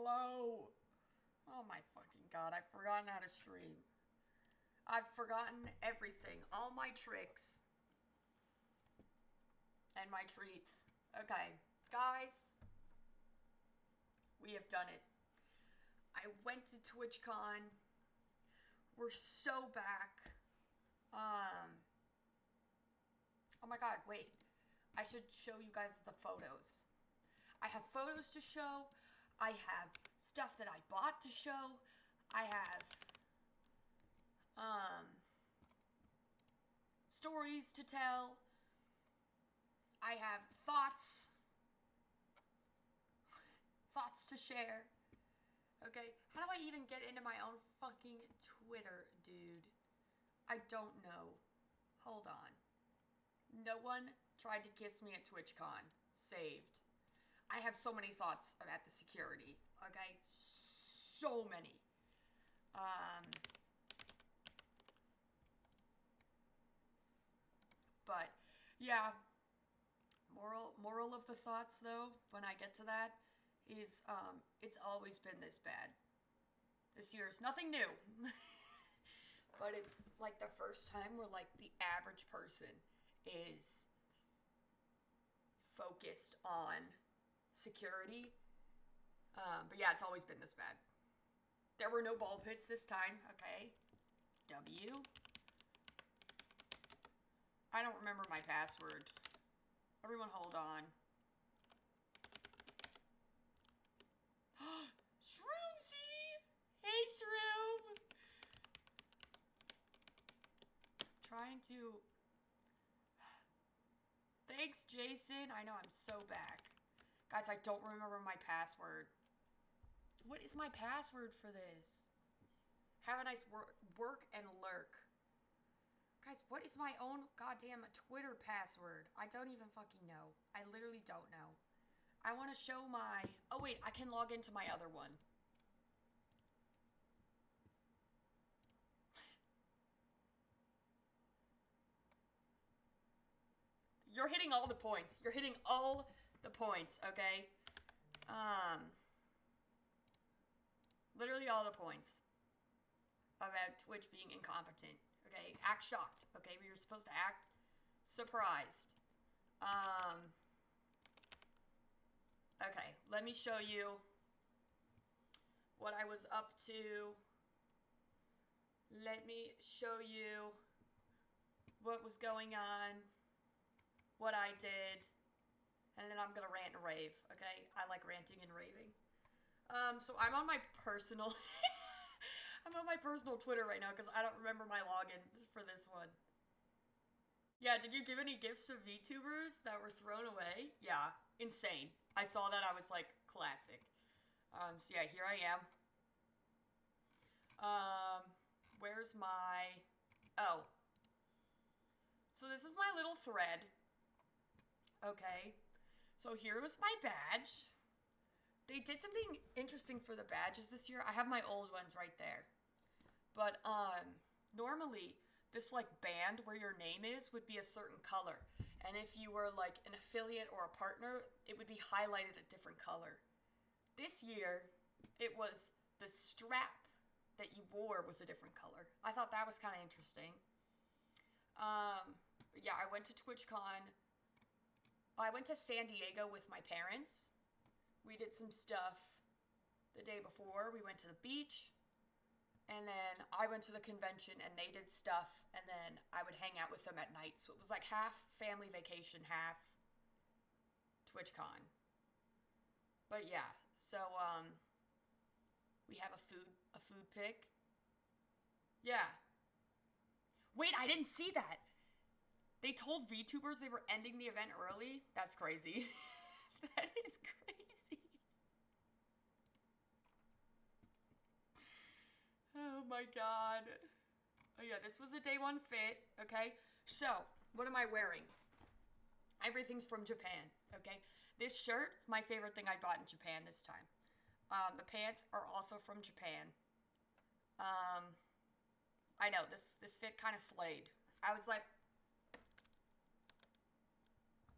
Hello. Oh my fucking god, I've forgotten how to stream. I've forgotten everything. All my tricks. And my treats. Okay, guys. We have done it. I went to Twitchcon. We're so back. Oh my god, wait. I should show you guys the photos. I have photos to show. I have stuff that I bought to show. I have stories to tell. I have thoughts to share. Okay, how do I even get into my own fucking Twitter, dude? I don't know. Hold on. No one tried to kiss me at TwitchCon. Saved. I have so many thoughts about the security. Okay? So many. But, yeah. Moral of the thoughts, though, when I get to that, is, it's always been this bad. This year is nothing new. But it's, like, the first time where, like, the average person is focused on security. But yeah, it's always been this bad. There were no ball pits this time, okay? W. I don't remember my password. Everyone hold on. Shroomsy! Hey, Shroom! Trying to... Thanks, Jason. I know, I'm so back. Guys, I don't remember my password. What is my password for this? Have a nice work and lurk. Guys, what is my own goddamn Twitter password? I don't even fucking know. I literally don't know. I want to show my... Oh, wait, I can log into my other one. You're hitting all the points. You're hitting all the points, okay? Literally all the points about Twitch being incompetent. Okay, act shocked. Okay, we were supposed to act surprised. Okay, let me show you what I was up to. Let me show you what was going on, what I did, and then I'm gonna rant and rave, okay? I like ranting and raving. So I'm on my personal... I'm on my personal Twitter right now because I don't remember my login for this one. Yeah, did you give any gifts to VTubers that were thrown away? Yeah, insane. I saw that, I was like, classic. So yeah, here I am. Where's my... Oh. So this is my little thread. Okay. So here was my badge. They did something interesting for the badges this year. I have my old ones right there. But, normally, this, like, band where your name is would be a certain color. And if you were, like, an affiliate or a partner, it would be highlighted a different color. This year, it was the strap that you wore was a different color. I thought that was kind of interesting. Yeah, I went to TwitchCon. I went to San Diego with my parents. We did some stuff the day before. We went to the beach. And then I went to the convention and they did stuff. And then I would hang out with them at night. So it was like half family vacation, half TwitchCon. But yeah, so we have a food pic. Yeah. Wait, I didn't see that. They told VTubers they were ending the event early. That's crazy. That is crazy. Oh my god. Oh yeah, this was a day one fit, okay? So, what am I wearing? Everything's from Japan, okay? This shirt, my favorite thing I bought in Japan this time. The pants are also from Japan. I know, this fit kind of slayed. I was like,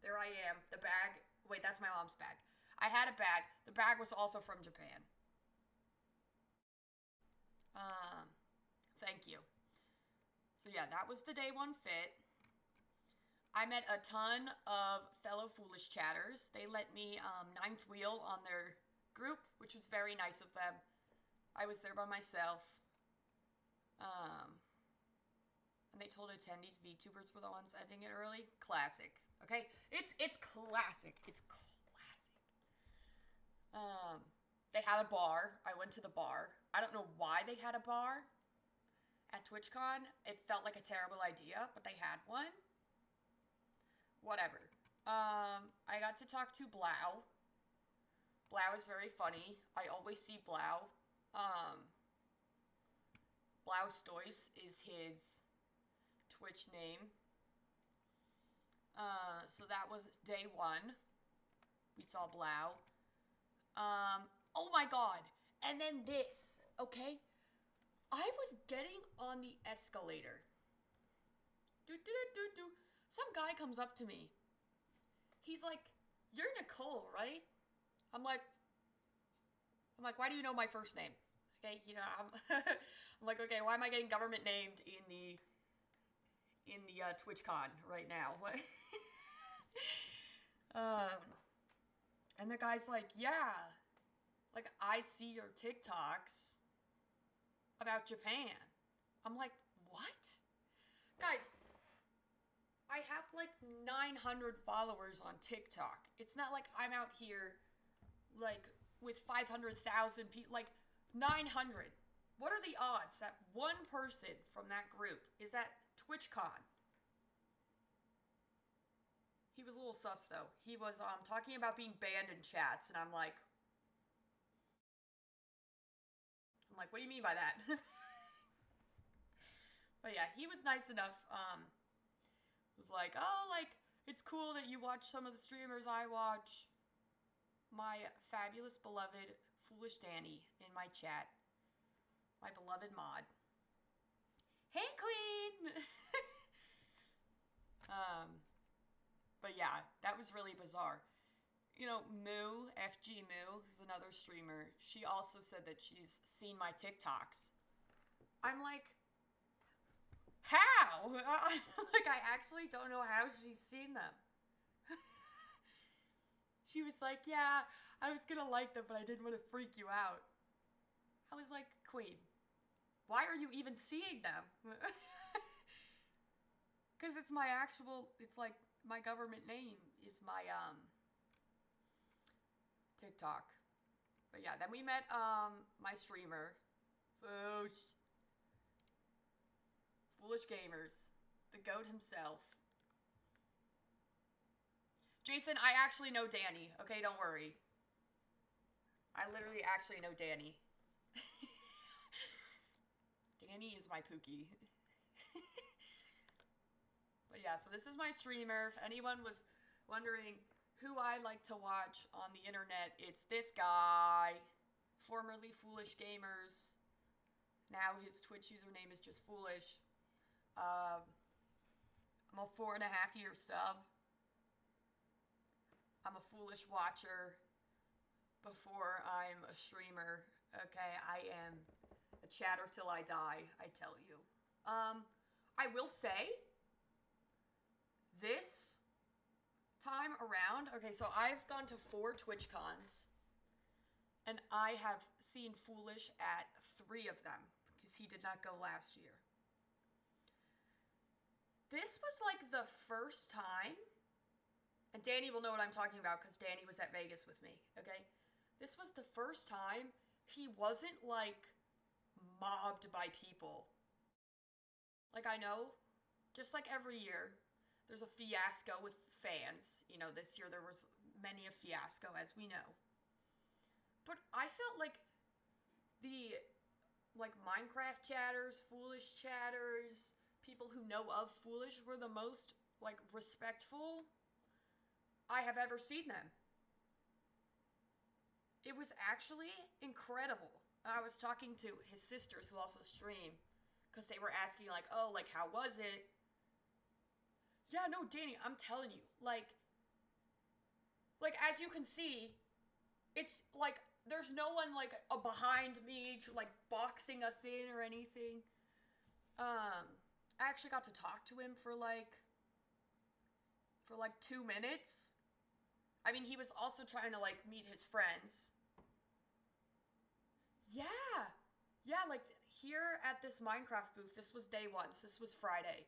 there I am. The bag, wait, that's my mom's bag. I had a bag. The bag was also from Japan. Thank you. So yeah, that was the day one fit. I met a ton of fellow foolish chatters. They let me ninth wheel on their group, which was very nice of them. I was there by myself. And they told attendees VTubers were the ones ending it early. Classic. Okay? It's classic. It's classic. They had a bar. I went to the bar. I don't know why they had a bar at Twitchcon. It felt like a terrible idea, but they had one. Whatever. I got to talk to Blau. Blau is very funny. I always see Blau. Blau Stois is his Twitch name. So that was day one. We saw Blau. Oh my god. And then this, okay? I was getting on the escalator. Some guy comes up to me. He's like, "You're Nicole, right?" I'm like, "Why do you know my first name?" Okay, you know, I'm like, okay, why am I getting government named in the TwitchCon right now? What? And the guy's like, "Yeah, like I see your TikToks about Japan." I'm like, "What?" Guys, I have like 900 followers on TikTok. It's not like I'm out here like with 500,000 people, like 900. What are the odds that one person from that group is at TwitchCon? He was a little sus though. He was talking about being banned in chats, and I'm like, what do you mean by that? But yeah, he was nice enough. Was like, "Oh, like, it's cool that you watch some of the streamers I watch. My fabulous, beloved, foolish Danny in my chat. My beloved mod. Hey, queen!" But yeah, that was really bizarre. You know, Moo, FG Moo, who's another streamer, she also said that she's seen my TikToks. I'm like, how? Like, I actually don't know how she's seen them. She was like, "Yeah, I was gonna like them, but I didn't want to freak you out." I was like, "Queen, why are you even seeing them?" Because it's my actual, it's like, my government name is my, TikTok. But yeah, then we met, my streamer, Foolish Gamers, the GOAT himself. Jason, I actually know Danny, okay? Don't worry. I literally actually know Danny. Danny is my Pookie. But yeah, so this is my streamer. If anyone was wondering who I like to watch on the internet, it's this guy, formerly Foolish Gamers. Now his Twitch username is just Foolish. I'm a 4.5-year sub. I'm a Foolish watcher before I'm a streamer. Okay, I am a chatter till I die, I tell you. I will say, this time around, okay, so I've gone to 4 TwitchCons, and I have seen Foolish at 3 of them, because he did not go last year. This was like the first time, and Danny will know what I'm talking about, because Danny was at Vegas with me, okay? This was the first time he wasn't, like, mobbed by people. Like, I know, just like every year, there's a fiasco with fans. You know, this year there was many a fiasco, as we know. But I felt like the, like, Minecraft chatters, Foolish chatters, people who know of Foolish were the most, like, respectful I have ever seen them. It was actually incredible. I was talking to his sisters who also stream, because they were asking, like, "Oh, like, how was it?" Yeah, no, Danny, I'm telling you, like, as you can see, it's, like, there's no one, like, behind me, like, boxing us in or anything. I actually got to talk to him for like 2 minutes. I mean, he was also trying to, like, meet his friends. Yeah! Yeah, like, here at this Minecraft booth, this was day one, so this was Friday.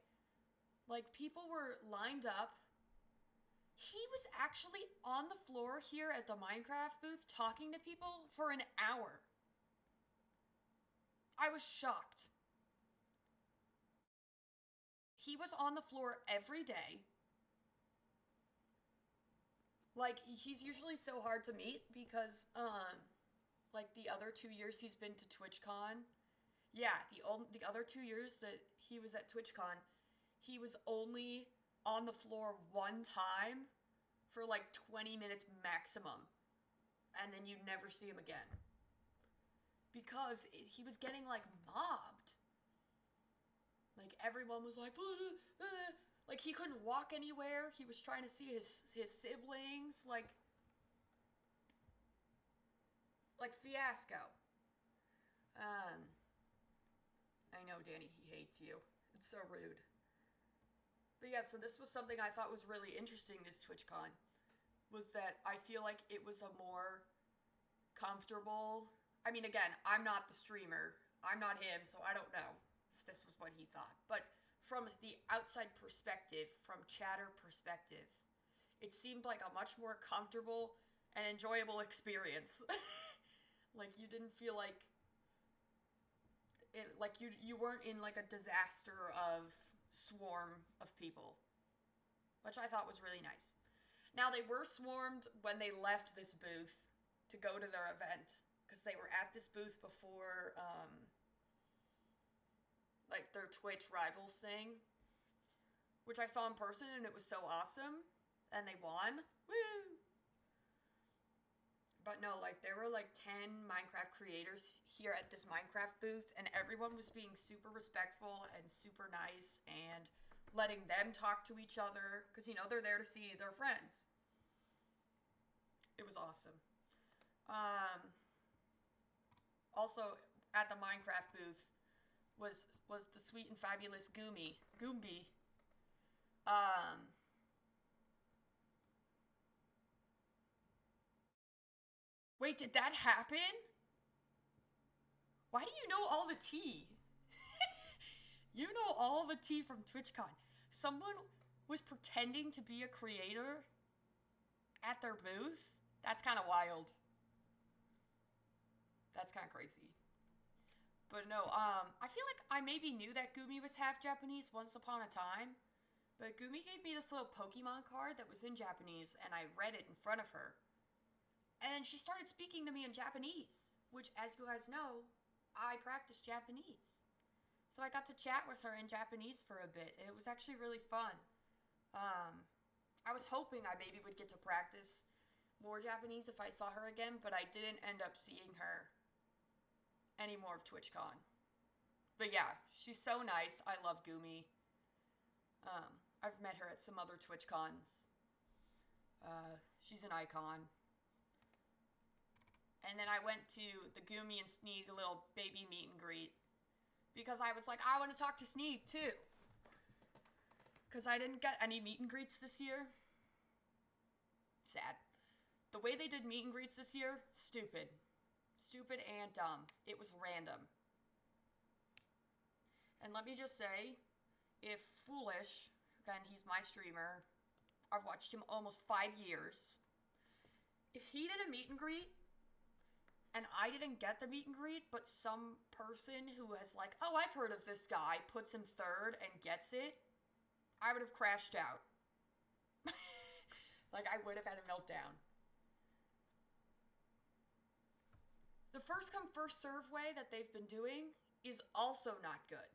Like, people were lined up. He was actually on the floor here at the Minecraft booth talking to people for an hour. I was shocked. He was on the floor every day. Like, he's usually so hard to meet because, like, the other 2 years he's been to Twitchcon, yeah, the other 2 years that he was at Twitchcon, he was only on the floor one time for, like, 20 minutes maximum. And then you'd never see him again. Because he was getting, like, mobbed. Like, everyone was like, like, he couldn't walk anywhere. He was trying to see his siblings. Like, fiasco. I know, Danny, he hates you. It's so rude. But yeah, so this was something I thought was really interesting this TwitchCon. Was that I feel like it was a more comfortable... I mean, again, I'm not the streamer. I'm not him, so I don't know if this was what he thought. But from the outside perspective, from chatter perspective, it seemed like a much more comfortable and enjoyable experience. Like, you didn't feel like it, like you weren't in like a disaster of swarm of people, which I thought was really nice. Now, they were swarmed when they left this booth to go to their event, because they were at this booth before like their Twitch Rivals thing, which I saw in person and it was so awesome, and they won. Woo! But no, like, there were like 10 Minecraft creators here at this Minecraft booth, and everyone was being super respectful and super nice and letting them talk to each other, because, you know, they're there to see their friends. It was awesome. Also, at the Minecraft booth was the sweet and fabulous Goomby. Wait, did that happen? Why do you know all the tea? You know all the tea from TwitchCon. Someone was pretending to be a creator at their booth? That's kind of wild. That's kind of crazy. But no, I feel like I maybe knew that Gumi was half Japanese once upon a time. But Gumi gave me this little Pokemon card that was in Japanese, and I read it in front of her. And then she started speaking to me in Japanese, which, as you guys know, I practice Japanese. So I got to chat with her in Japanese for a bit. It was actually really fun. I was hoping I maybe would get to practice more Japanese if I saw her again, but I didn't end up seeing her any more of TwitchCon. But yeah, she's so nice. I love Gumi. I've met her at some other TwitchCons. She's an icon. And then I went to the Gumi and Sneeg little baby meet and greet, because I was like, I want to talk to Sneeg too. Because I didn't get any meet and greets this year. Sad. The way they did meet and greets this year, stupid. Stupid and dumb. It was random. And let me just say, if Foolish, again, he's my streamer, I've watched him almost 5 years. If he did a meet and greet, and I didn't get the meet and greet, but some person who has like, oh, I've heard of this guy, puts him third and gets it, I would have crashed out. Like, I would have had a meltdown. The first come, first serve way that they've been doing is also not good.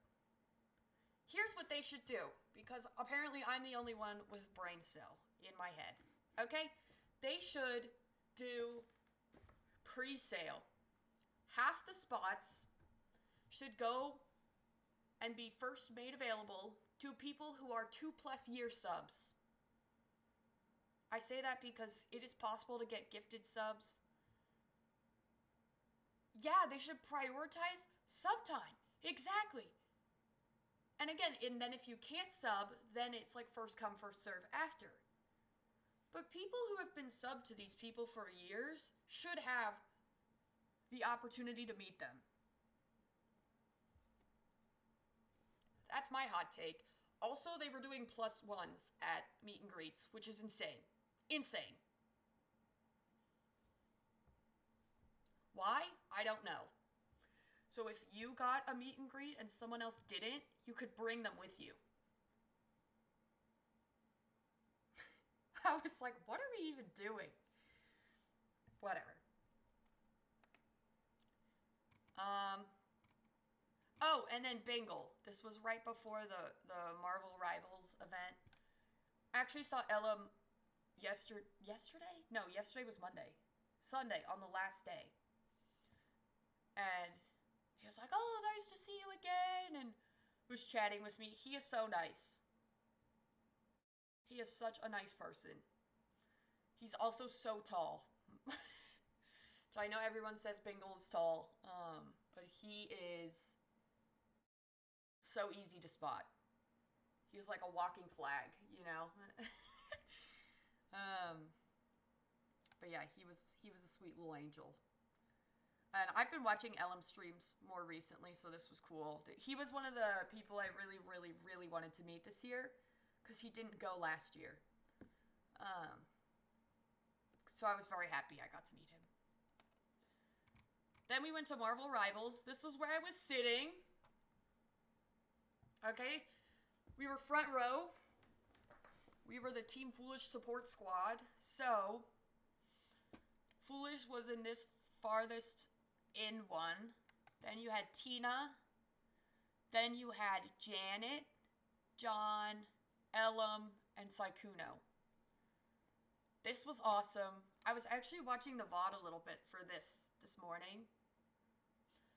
Here's what they should do, because apparently I'm the only one with brain cell in my head. Okay? They should do pre-sale. Half the spots should go and be first made available to people who are 2+ year subs. I say that because it is possible to get gifted subs Yeah, they should prioritize sub time. Exactly. And again, and then if you can't sub, then it's like first come, first serve after. But people who have been subbed to these people for years should have the opportunity to meet them. That's my hot take. Also, they were doing +1s at meet and greets, which is insane. Insane. Why? I don't know. So if you got a meet and greet and someone else didn't, you could bring them with you. I was like, what are we even doing? Whatever. Oh, and then Bingle. This was right before the Marvel Rivals event. I actually saw Ella yesterday? No, yesterday was Monday. Sunday, on the last day. And he was like, oh, nice to see you again, and was chatting with me. He is so nice. He is such a nice person. He's also so tall. So I know everyone says Bingle is tall, but he is so easy to spot. He's like a walking flag, you know? But yeah, he was a sweet little angel. And I've been watching Ellum streams more recently, so this was cool. He was one of the people I really, really, really wanted to meet this year, because he didn't go last year. So I was very happy I got to meet him. Then we went to Marvel Rivals. This was where I was sitting. Okay? We were front row. We were the Team Foolish support squad. So, Foolish was in this farthest in one. Then you had Tina. Then you had Janet, John, Ellum, and Saikuno. This was awesome. I was actually watching the VOD a little bit for this morning.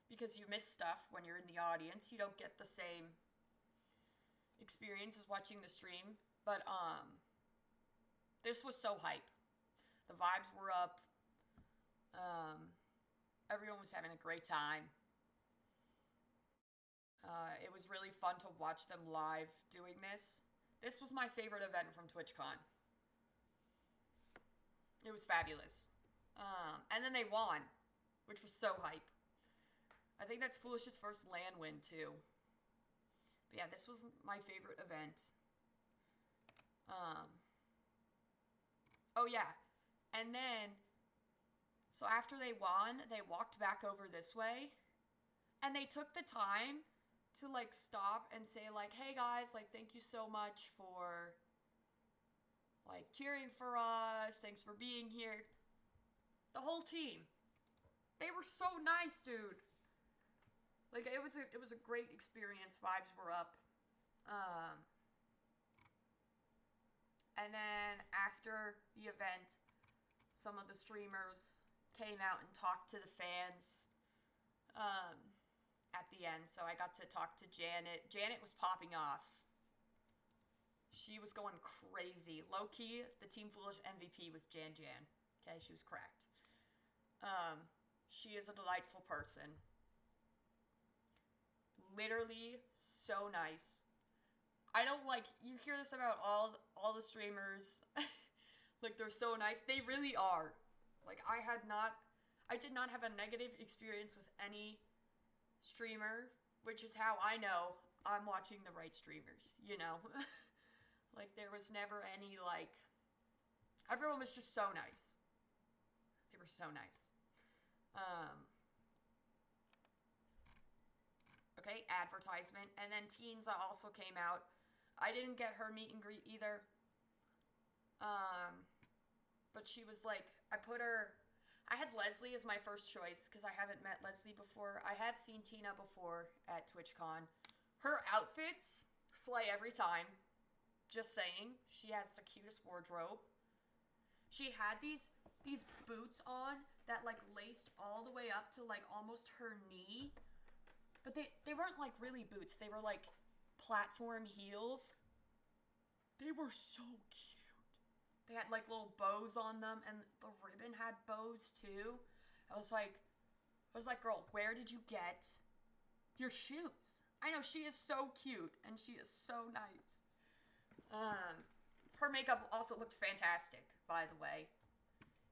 Because you miss stuff when you're in the audience. You don't get the same experience as watching the stream. But, this was so hype. The vibes were up. Everyone was having a great time. It was really fun to watch them live doing this. This was my favorite event from Twitchcon. It was fabulous. And then they won, which was so hype. I think that's Foolish's first LAN win, too. But yeah, this was my favorite event. Oh, yeah. And then, so after they won, they walked back over this way. And they took the time to, like, stop and say, like, hey, guys, like, thank you so much for, like, cheering for us. Thanks for being here. The whole team. They were so nice, dude. Like, it was a great experience. Vibes were up. And then after the event, some of the streamers came out and talked to the fans at the end. So I got to talk to Janet. Janet was popping off. She was going crazy. Low-key, the Team Foolish MVP was Jan. Okay, she was cracked. She is a delightful person. Literally so nice. I don't like, you hear this about all the streamers. Like, they're so nice. They really are. Like, I did not have a negative experience with any streamer, which is how I know I'm watching the right streamers, you know? Like, there was never any, like, everyone was just so nice. They were so nice. Okay, advertisement. And then Teenza also came out. I didn't get her meet and greet either. But she was like, I had Leslie as my first choice because I haven't met Leslie before. I have seen Tina before at TwitchCon. Her outfits slay every time. Just saying. She has the cutest wardrobe. She had these boots on that like laced all the way up to like almost her knee. But they weren't like really boots. They were like platform heels. They were so cute. They had like little bows on them, and the ribbon had bows too. I was like, I was like, girl, where did you get your shoes? I know, she is so cute, and she is so nice. Her makeup also looked fantastic, by the way.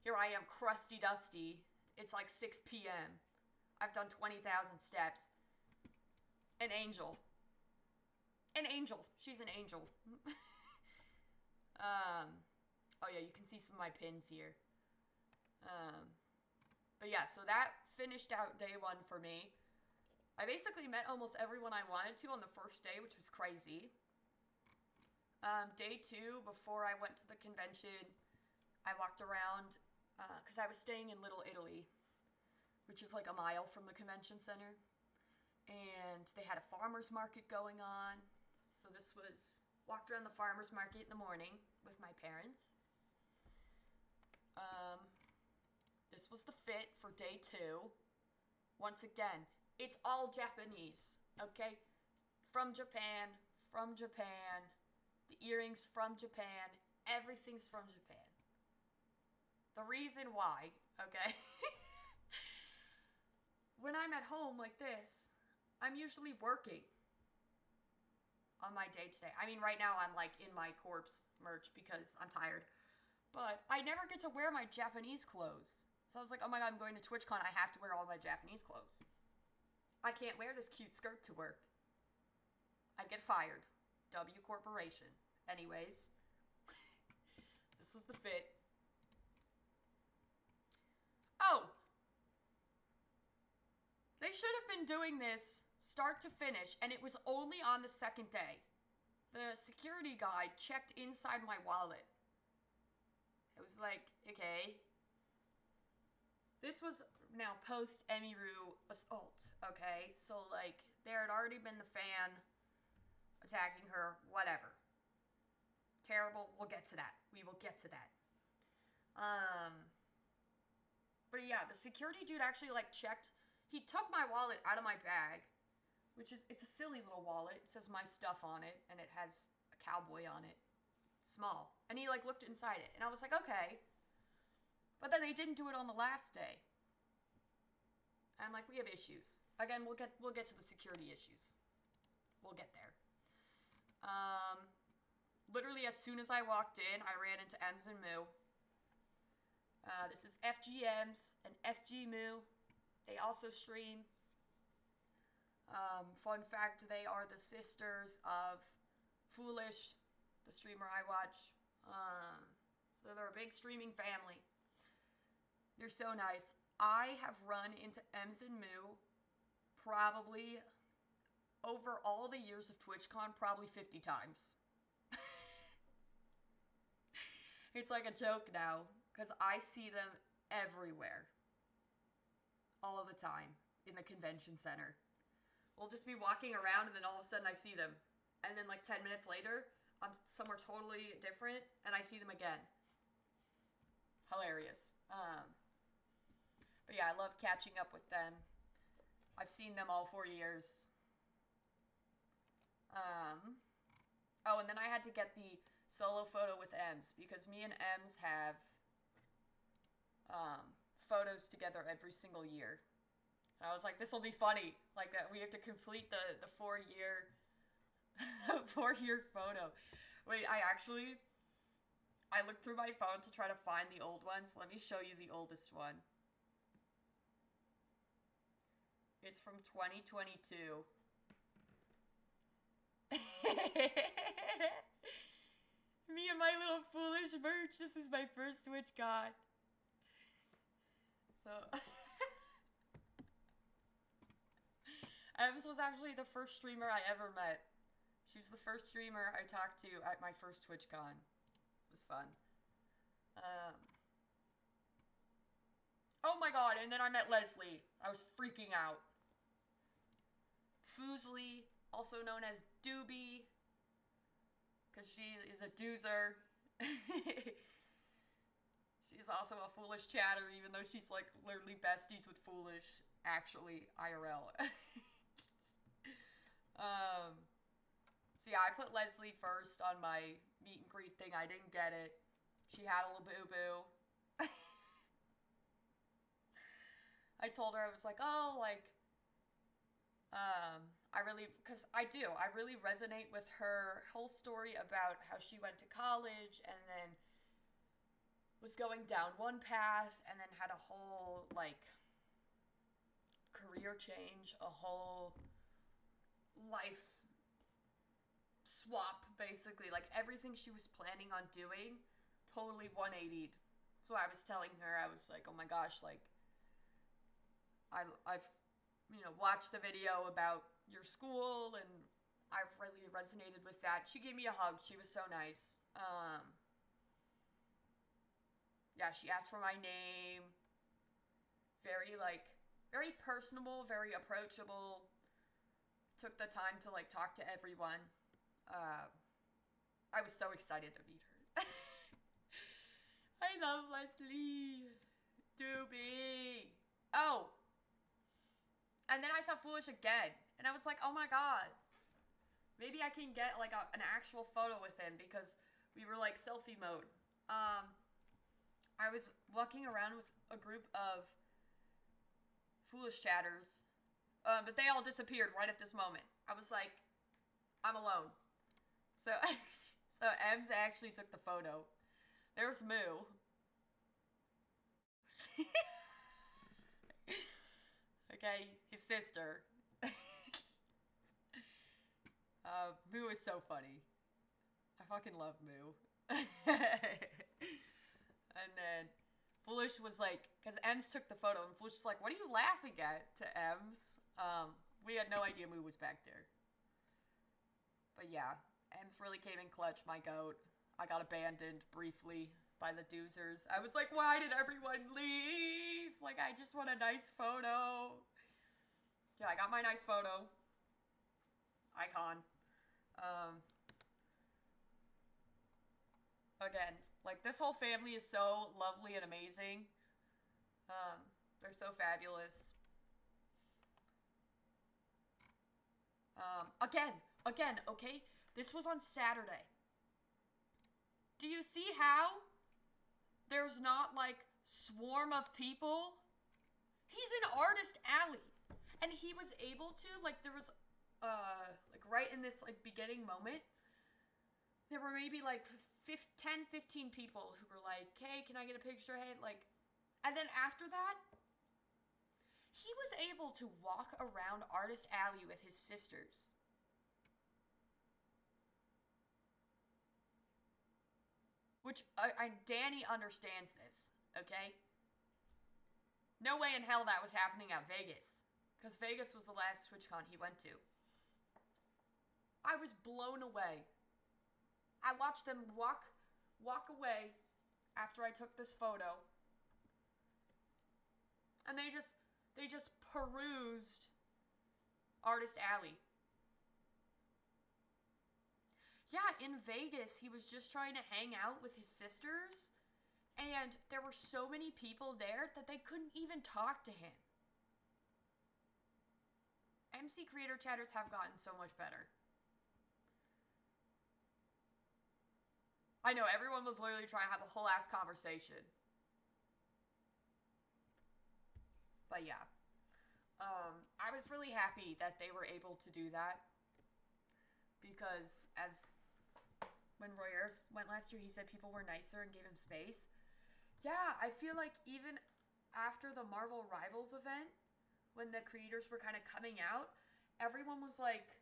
Here I am, crusty dusty. It's like 6 p.m. I've done 20,000 steps. An angel. An angel. She's an angel. Oh yeah, you can see some of my pins here. But yeah, so that finished out day one for me. I basically met almost everyone I wanted to on the first day, which was crazy. Day two, before I went to the convention, I walked around, because I was staying in Little Italy, which is like a mile from the convention center. And they had a farmer's market going on. So walked around the farmer's market in the morning with my parents. This was the fit for day two. Once again, it's all Japanese, okay? From Japan. The earrings from Japan. Everything's from Japan. The reason why, okay? When I'm at home like this, I'm usually working on my day today. I mean, right now I'm like in my corpse merch because I'm tired. But I never get to wear my Japanese clothes. So I was like, oh my god, I'm going to Twitchcon. I have to wear all my Japanese clothes. I can't wear this cute skirt to work. I'd get fired. W Corporation. Anyways. This was the fit. Oh! They should have been doing this start to finish, and it was only on the second day. The security guy checked inside my wallet. It was like, okay. This was now post Emiru assault, okay? So, like, there had already been the fan attacking her, whatever. Terrible, we'll get to that. We will get to that. But yeah, the security dude actually, like, checked. He took my wallet out of my bag, it's a silly little wallet. It says my stuff on it, and it has a cowboy on it. It's small. And he, like, looked inside it, and I was like, okay. But then they didn't do it on the last day. I'm like, we have issues. Again, we'll get to the security issues. We'll get there. Literally as soon as I walked in, I ran into Ems and Moo. This is FG Ems and FG Moo. They also stream. Fun fact, they are the sisters of Foolish, the streamer I watch. So they're a big streaming family. They're so nice. I have run into Ems and Moo probably over all the years of TwitchCon, probably 50 times. It's like a joke now, because I see them everywhere. All of the time, in the convention center. We'll just be walking around, and then all of a sudden I see them. And then like 10 minutes later, I'm somewhere totally different, and I see them again. Hilarious. But yeah, I love catching up with them. I've seen them all 4 years. Oh, and then I had to get the solo photo with Ems, because me and Ems have photos together every single year. And I was like, this will be funny. Like, that we have to complete the 4-year 4-year photo. Wait, I looked through my phone to try to find the old ones. Let me show you the oldest one. It's from 2022. Me and my little Foolish merch. This is my first Twitchcon. So, Ems was actually the first streamer I ever met. She was the first streamer I talked to at my first TwitchCon. It was fun. Oh my god, and then I met Leslie. I was freaking out. Foozly, also known as Doobie, because she is a doozer. She's also a Foolish chatter, even though she's like literally besties with Foolish, actually, IRL. So yeah, I put Leslie first on my meet and greet thing. I didn't get it. She had a little boo-boo. I told her, I was like, oh, like, because I really resonate with her whole story about how she went to college and then was going down one path and then had a whole, like, career change, a whole life swap, basically. Like, everything she was planning on doing totally 180'd. So I was telling her, I was like, oh my gosh, like, I've watched the video about your school, and I've really resonated with that. She gave me a hug. She was so nice. Yeah, she asked for my name. Very personable, very approachable. Took the time to, like, talk to everyone. I was so excited to meet her. I love Leslie. Doobie. Oh. And then I saw Foolish again. And I was like, oh my god. Maybe I can get, like, an actual photo with him, because we were, like, selfie mode. I was walking around with a group of Foolish chatters. But they all disappeared right at this moment. I was like, I'm alone. So, so Ems actually took the photo. There's Moo. Okay, his sister. Moo is so funny. I fucking love Moo. And then Foolish was like, because Ems took the photo, and Foolish was like, what are you laughing at, to Ems? We had no idea Moo was back there. But yeah, Ems really came in clutch, my goat. I got abandoned briefly by the doozers. I was like, why did everyone leave? Like, I just want a nice photo. Yeah, I got my nice photo. Icon. Again, like, this whole family is so lovely and amazing. They're so fabulous. Again, okay? This was on Saturday. Do you see how there's not, like, swarm of people? He's in Artist Alley. And he was able to, like, there was, like, right in this, like, beginning moment, there were maybe, like, 10, 15 people who were like, hey, can I get a picture? Hey, like, and then after that, he was able to walk around Artist Alley with his sisters. Which, Danny understands this, okay? No way in hell that was happening at Vegas. Because Vegas was the last Twitchcon he went to. I was blown away. I watched them walk away after I took this photo. And they just perused Artist Alley. Yeah, in Vegas, he was just trying to hang out with his sisters, and there were so many people there that they couldn't even talk to him. MC creator chatters have gotten so much better. I know, everyone was literally trying to have a whole ass conversation. But yeah. I was really happy that they were able to do that. Because when Royers went last year, he said people were nicer and gave him space. Yeah, I feel like even after the Marvel Rivals event, when the creators were kind of coming out, everyone was like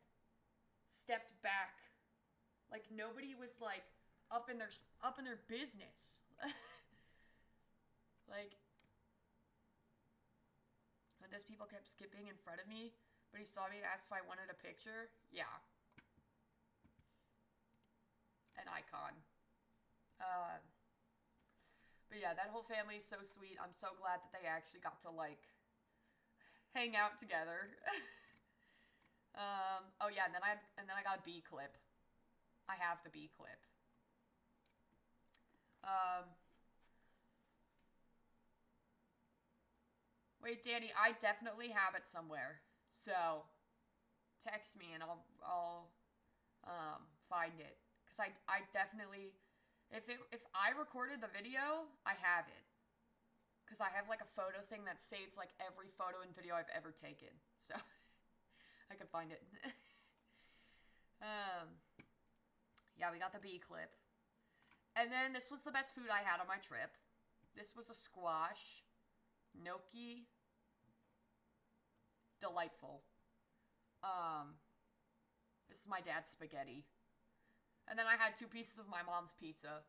stepped back. Like, nobody was like up in their business. Like, when those people kept skipping in front of me, but he saw me and asked if I wanted a picture. Yeah. An icon. But yeah, that whole family is so sweet. I'm so glad that they actually got to, like, hang out together. Oh yeah, and then I got a B clip. I have the B clip. Wait, Danny, I definitely have it somewhere. So, text me and I'll find it. Because I definitely, if I recorded the video, I have it. because I have like a photo thing that saves like every photo and video I've ever taken. So I could find it. Yeah, we got the bee clip. And then this was the best food I had on my trip. This was a squash gnocchi. Delightful. This is my dad's spaghetti. And then I had 2 pieces of my mom's pizza.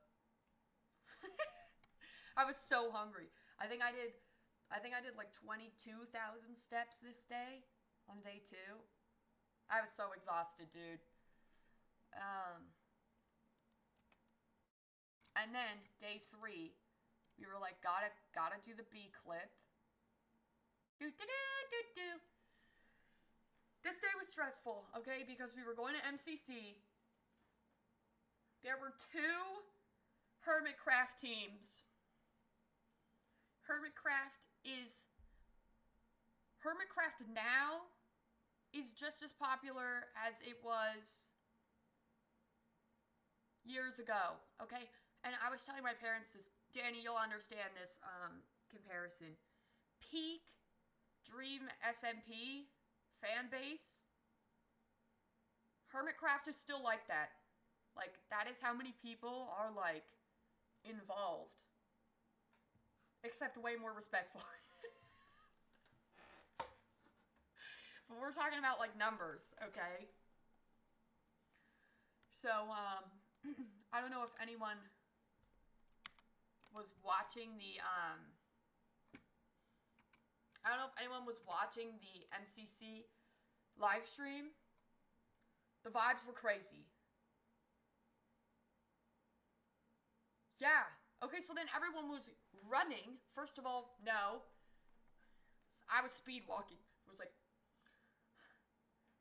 I was so hungry. I think I did like 22,000 steps this day on day 2. I was so exhausted, dude. And then day 3, we were like, gotta do the bee clip. This day was stressful, okay, because we were going to MCC. There were 2 Hermitcraft teams. Hermitcraft now is just as popular as it was years ago, okay? And I was telling my parents this, Danny, you'll understand this comparison. Peak Dream SMP fan base, Hermitcraft is still like that. Like, that is how many people are, like, involved. Except way more respectful. But we're talking about, like, numbers, okay? So, I don't know if anyone was watching the, MCC live stream. The vibes were crazy. Yeah. Okay, so then everyone was running. First of all, no. I was speed walking.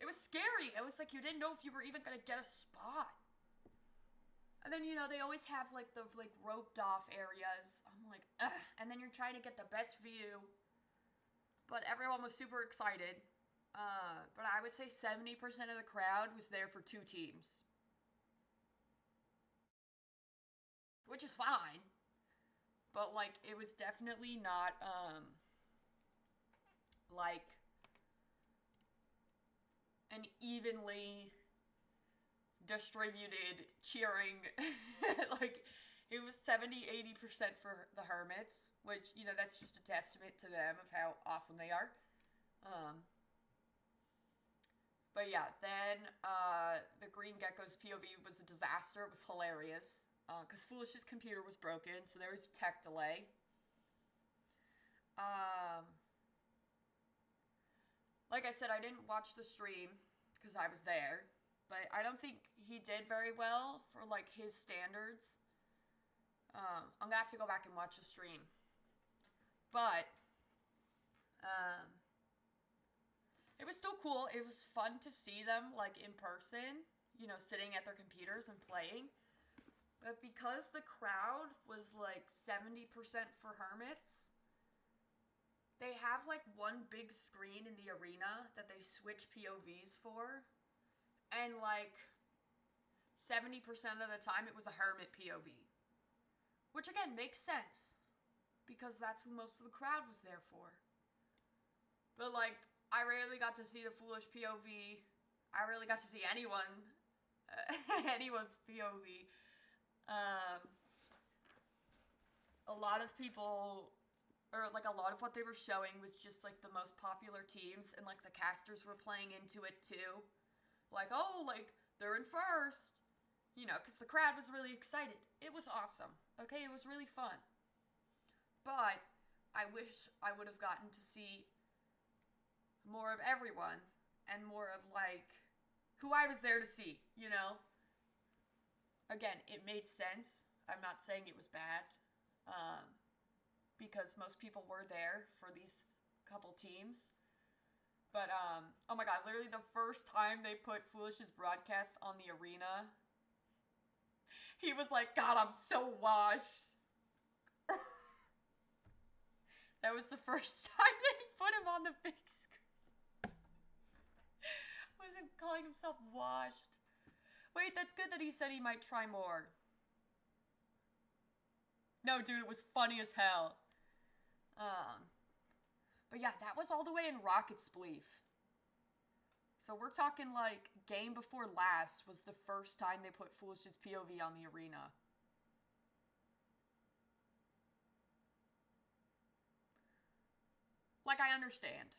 It was scary. It was like you didn't know if you were even gonna get a spot. And then, you know, they always have, like, the, like, roped off areas. I'm like, ugh. And then you're trying to get the best view. But everyone was super excited. But I would say 70% of the crowd was there for 2 teams. Which is fine. But, like, it was definitely not, like, an evenly distributed cheering. Like, it was 70-80% for the Hermits, which, you know, that's just a testament to them of how awesome they are. But yeah, then the Green Gecko's POV was a disaster. It was hilarious because Foolish's computer was broken, so there was a tech delay. Like I said, I didn't watch the stream because I was there. But I don't think he did very well for, like, his standards. I'm gonna have to go back and watch the stream. But, it was still cool. It was fun to see them, like, in person, you know, sitting at their computers and playing. But because the crowd was, like, 70% for Hermits, they have, like, one big screen in the arena that they switch POVs for. And, like, 70% of the time it was a Hermit POV. Which, again, makes sense. Because that's who most of the crowd was there for. But, like, I rarely got to see the Foolish POV. I rarely got to see anyone. Anyone's POV. A lot of people, or, like, a lot of what they were showing was just, like, the most popular teams. And, like, the casters were playing into it, too. Like, oh, like, they're in first. You know, because the crowd was really excited. It was awesome. Okay, it was really fun. But I wish I would have gotten to see more of everyone. And more of, like, who I was there to see, you know? Again, it made sense. I'm not saying it was bad. Because most people were there for these couple teams. But, oh my god, literally the first time they put Foolish's broadcast on the arena, he was like, God, I'm so washed. That was the first time they put him on the big screen. Was him calling himself washed? Wait, that's good that he said he might try more. No, dude, it was funny as hell. But yeah, that was all the way in Rocket Spleef. So we're talking like game before last was the first time they put Foolish's POV on the arena. Like, I understand.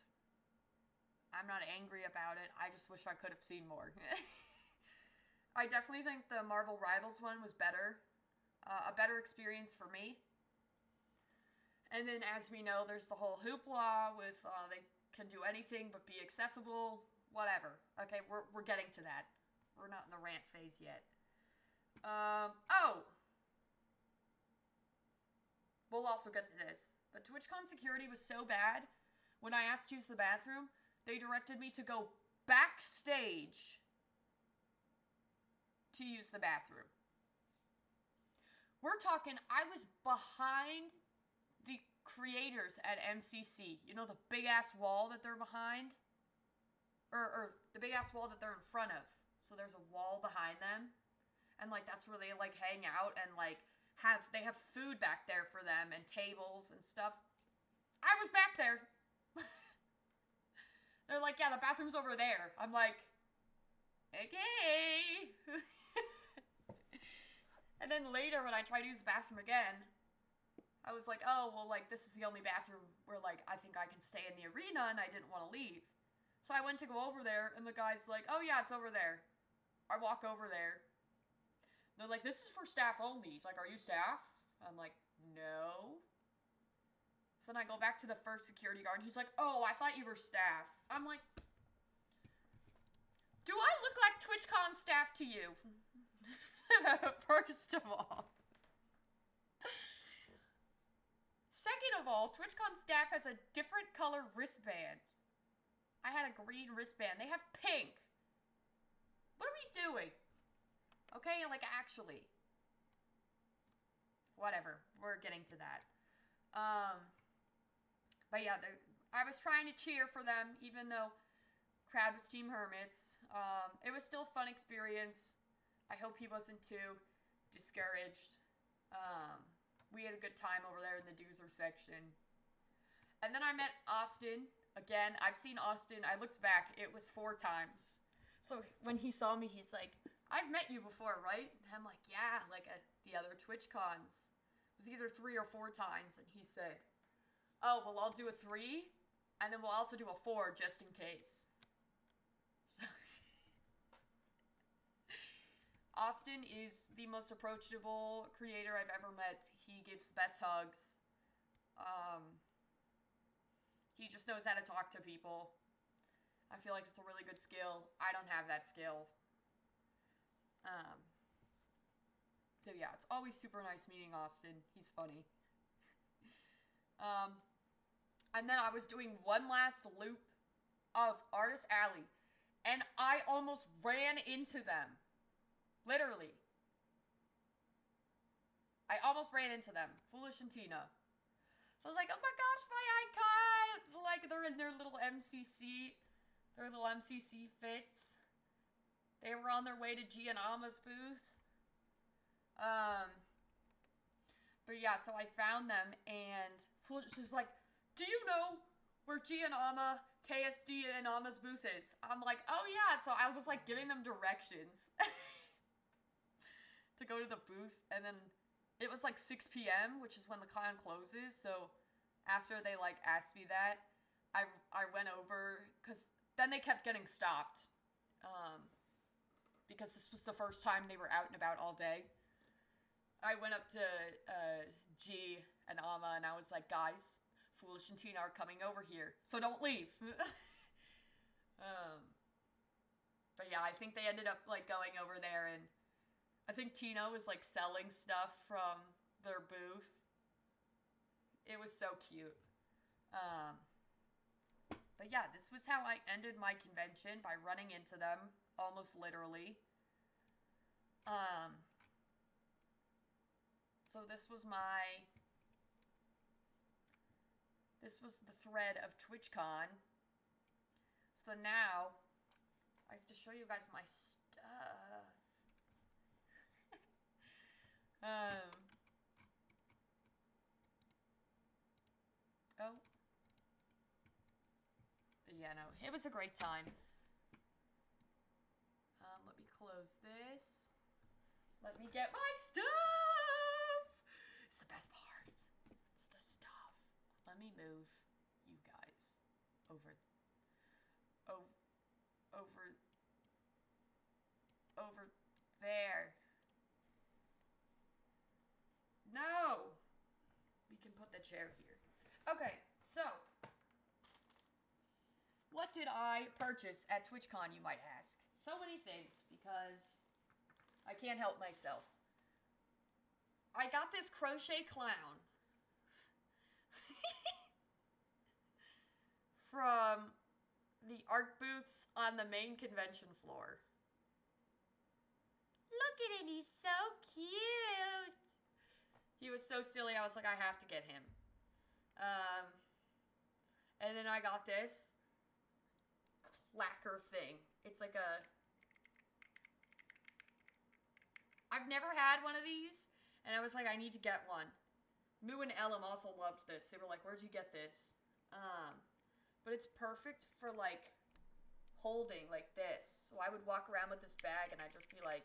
I'm not angry about it. I just wish I could have seen more. I definitely think the Marvel Rivals one was better. A better experience for me. And then, as we know, there's the whole hoopla with they can do anything but be accessible. Whatever. Okay, we're getting to that. We're not in the rant phase yet. Oh! We'll also get to this. But TwitchCon security was so bad, when I asked to use the bathroom, they directed me to go backstage to use the bathroom. We're talking, I was behind the creators at MCC. You know, the big-ass wall that they're behind? Or the big-ass wall that they're in front of. So there's a wall behind them. And, like, that's where they, like, hang out and, like, they have food back there for them and tables and stuff. I was back there. They're like, yeah, the bathroom's over there. I'm like, okay. And then later when I tried to use the bathroom again, I was like, oh, well, like, this is the only bathroom where, like, I think I can stay in the arena, and I didn't want to leave. So I went to go over there, and the guy's like, oh, yeah, it's over there. I walk over there. They're like, this is for staff only. He's like, are you staff? I'm like, no. So then I go back to the first security guard, and he's like, oh, I thought you were staff. I'm like, do I look like TwitchCon staff to you? First of all. Second of all, TwitchCon staff has a different color wristband. I had a green wristband. They have pink. What are we doing? Okay, like, actually. Whatever. We're getting to that. But yeah, I was trying to cheer for them, even though crowd was Team Hermits. It was still a fun experience. I hope he wasn't too discouraged. We had a good time over there in the Doozer section. And then I met Austin. Again, I've seen Austin. I looked back. It was 4 times. So when he saw me, he's like, I've met you before, right? And I'm like, yeah, like at the other TwitchCons. It was either 3 or 4 times. And he said, oh, well, I'll do a 3. And then we'll also do a 4 just in case. So Austin is the most approachable creator I've ever met. He gives the best hugs. He just knows how to talk to people. I feel like it's a really good skill. I don't have that skill. So yeah, it's always super nice meeting Austin. He's funny. And then I was doing one last loop of Artist Alley, and I almost ran into them. Literally. I almost ran into them. Foolish and Tina. So I was like, oh my gosh, my icons! Like, they're in their little MCC. Their little MCC fits. They were on their way to Gianama's booth. But yeah, so I found them, and Foolish is like, do you know where Gianama, KSD, and Ama's booth is? I'm like, oh yeah. So I was like giving them directions to go to the booth, and then it was like 6 p.m., which is when the con closes. So after they like asked me that, I went over, because then they kept getting stopped, because this was the first time they were out and about all day. I went up to G and Ama, and I was like, guys, Foolish and Tina are coming over here, so don't leave. But yeah, I think they ended up like going over there, and I think Tina was like selling stuff from their booth. It was so cute. But yeah, this was how I ended my convention, by running into them, almost literally. So this was the thread of TwitchCon. So now, I have to show you guys my stuff. Oh. But yeah, no, it was a great time. Let me close this. Let me get my stuff. It's the best part. It's the stuff. Let me move you guys over there. No! We can put the chair here. Okay, so what did I purchase at Twitchcon, you might ask? So many things, because I can't help myself. I got this crochet clown from the art booths on the main convention floor. Look at him, he's so cute. He was so silly, I was like, I have to get him. And then I got this clacker thing. It's like a... I've never had one of these, and I was like, I need to get one. Moo and Ellum also loved this. They were like, where'd you get this? But it's perfect for, like, holding like this. So I would walk around with this bag, and I'd just be like...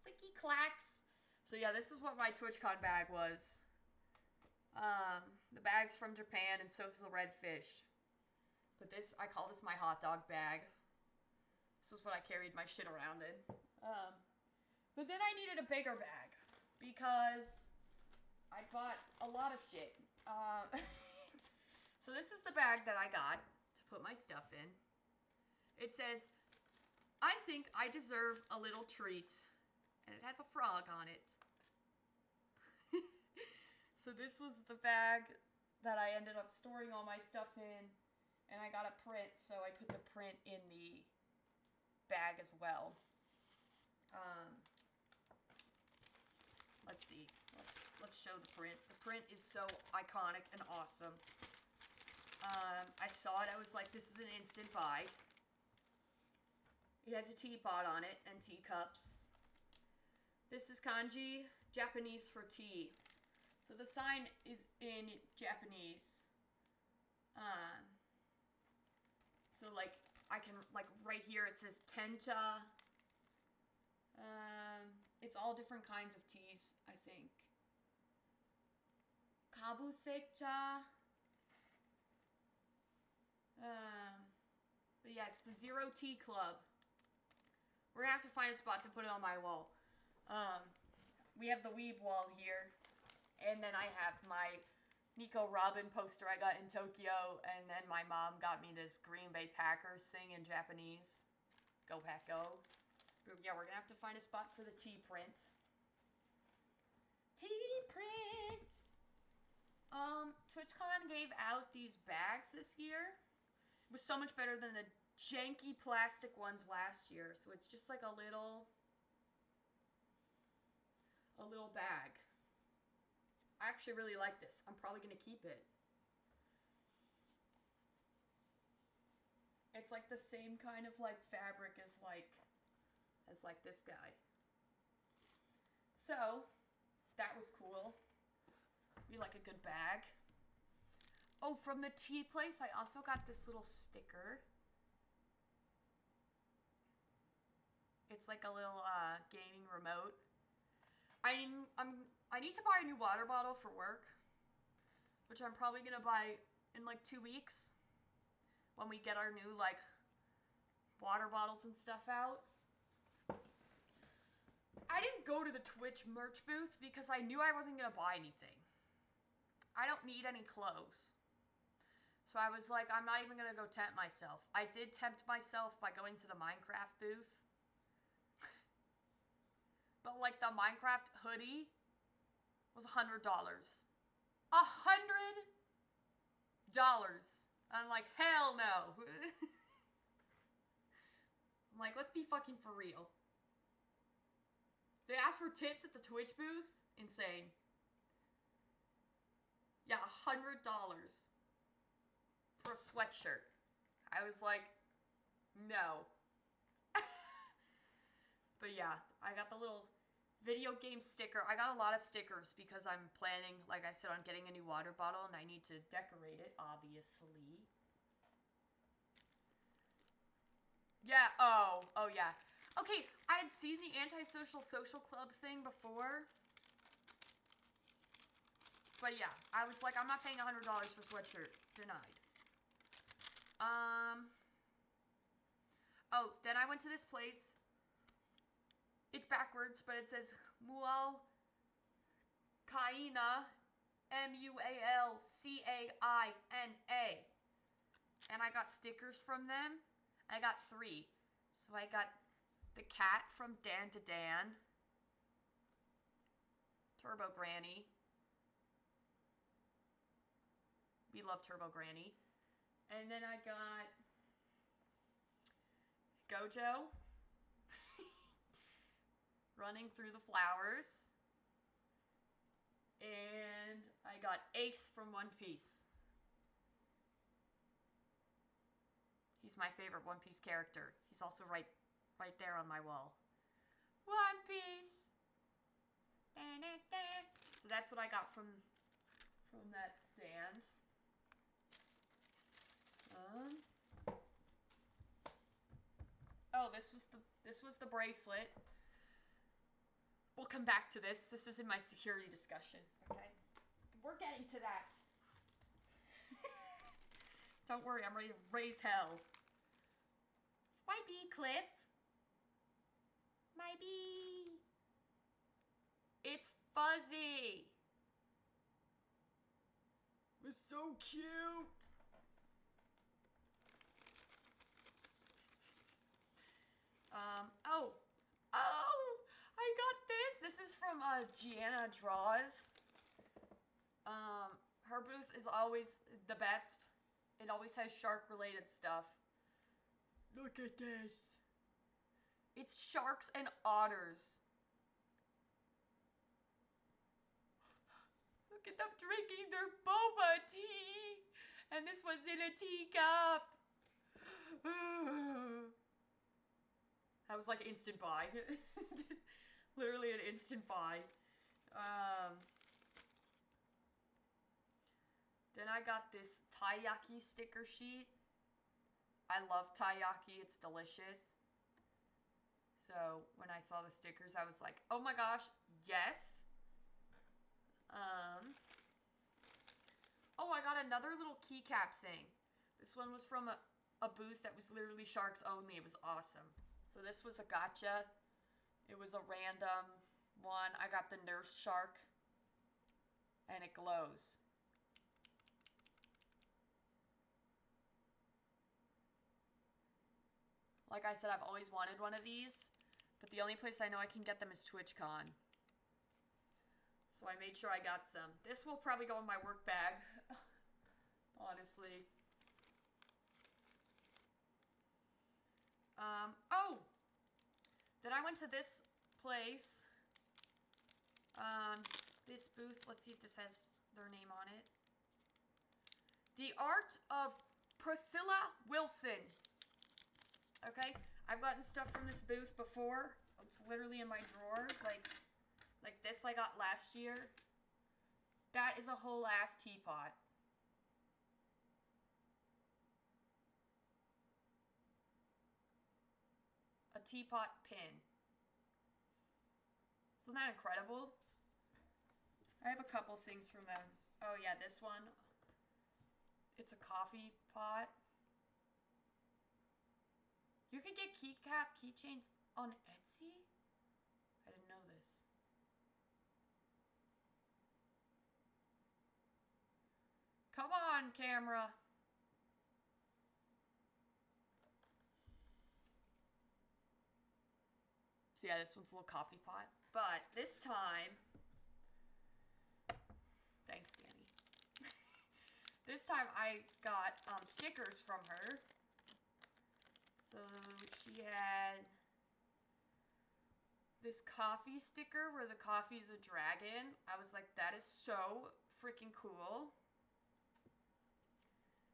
clicky clacks. So yeah, this is what my TwitchCon bag was. The bag's from Japan, and so is the red fish. But this, I call this my hot dog bag. This was what I carried my shit around in. But then I needed a bigger bag, because I bought a lot of shit. So this is the bag that I got to put my stuff in. It says, I think I deserve a little treat. And it has a frog on it. So this was the bag that I ended up storing all my stuff in. And I got a print, so I put the print in the bag as well. Let's see. Let's show the print. The print is so iconic and awesome. I saw it, I was like, this is an instant buy. It has a teapot on it and teacups. This is kanji, Japanese for tea. So the sign is in Japanese. So like, I can, like right here it says tencha. It's all different kinds of teas, I think. Kabusecha. But yeah, it's the Zero Tea Club. We're gonna have to find a spot to put it on my wall. We have the Weeb wall here. And then I have my Nico Robin poster I got in Tokyo. And then my mom got me this Green Bay Packers thing in Japanese. Go Pack Go. But yeah, we're gonna have to find a spot for the tea print. Tea print! TwitchCon gave out these bags this year. It was so much better than the janky plastic ones last year. So it's just like a little bag. I actually really like this. I'm probably gonna keep it. It's like the same kind of like fabric as like this guy. So that was cool. We like a good bag. Oh, from the tea place, I also got this little sticker. It's like a little gaming remote. I need to buy a new water bottle for work, which I'm probably gonna buy in like 2 weeks when we get our new like water bottles and stuff out. I didn't go to the Twitch merch booth because I knew I wasn't gonna buy anything. I don't need any clothes. So I was like, I'm not even gonna go tempt myself. I did tempt myself by going to the Minecraft booth. But like the Minecraft hoodie was $100. $100! I'm like, hell no. I'm like, let's be fucking for real. They asked for tips at the Twitch booth? Insane. Yeah, $100 for a sweatshirt. I was like, no. But yeah, I got the little Video game sticker. I got a lot of stickers because I'm planning, like I said, on getting a new water bottle, and I need to decorate it, obviously. Yeah, oh yeah. Okay, I had seen the Antisocial Social Club thing before. But yeah, I was like, I'm not paying $100 for sweatshirt. Denied. Oh, then I went to this place. It's backwards, but it says Mual Kaina, Mulcaina. And I got stickers from them. I got 3. So I got the cat from Dan to Dan. Turbo Granny. We love Turbo Granny. And then I got Gojo. Running through the flowers. And I got Ace from One Piece. He's my favorite One Piece character. He's also right there on my wall. One Piece. So that's what I got from that stand. Oh, this was the bracelet. We'll come back to this. This is in my security discussion, okay? We're getting to that. Don't worry, I'm ready to raise hell. It's my B clip. My B. It's fuzzy. It was so cute. Oh, I got this. This is from Gianna Draws. Her booth is always the best. It always has shark-related stuff. Look at this. It's sharks and otters. Look at them drinking their boba tea. And this one's in a teacup. That was like instant buy. Literally an instant buy. Then I got this taiyaki sticker sheet. I love taiyaki. It's delicious. So when I saw the stickers, I was like, oh my gosh, yes. Oh, I got another little keycap thing. This one was from a booth that was literally sharks only. It was awesome. So this was a gotcha. It was a random one. I got the nurse shark. And it glows. Like I said, I've always wanted one of these. But the only place I know I can get them is Twitchcon. So I made sure I got some. This will probably go in my work bag. Honestly. Oh! Then I went to this place. This booth. Let's see if this has their name on it. The Art of Priscilla Wilson. Okay? I've gotten stuff from this booth before. It's literally in my drawer. Like this I got last year. That is a whole ass teapot. A teapot pin. Isn't that incredible? I have a couple things from them. Oh yeah, this one. It's a coffee pot. You could get keychains on Etsy? I didn't know this. Come on, camera. So yeah, this one's a little coffee pot. But this time, thanks, Danny. This time I got stickers from her. So she had this coffee sticker where the coffee's a dragon. I was like, that is so freaking cool.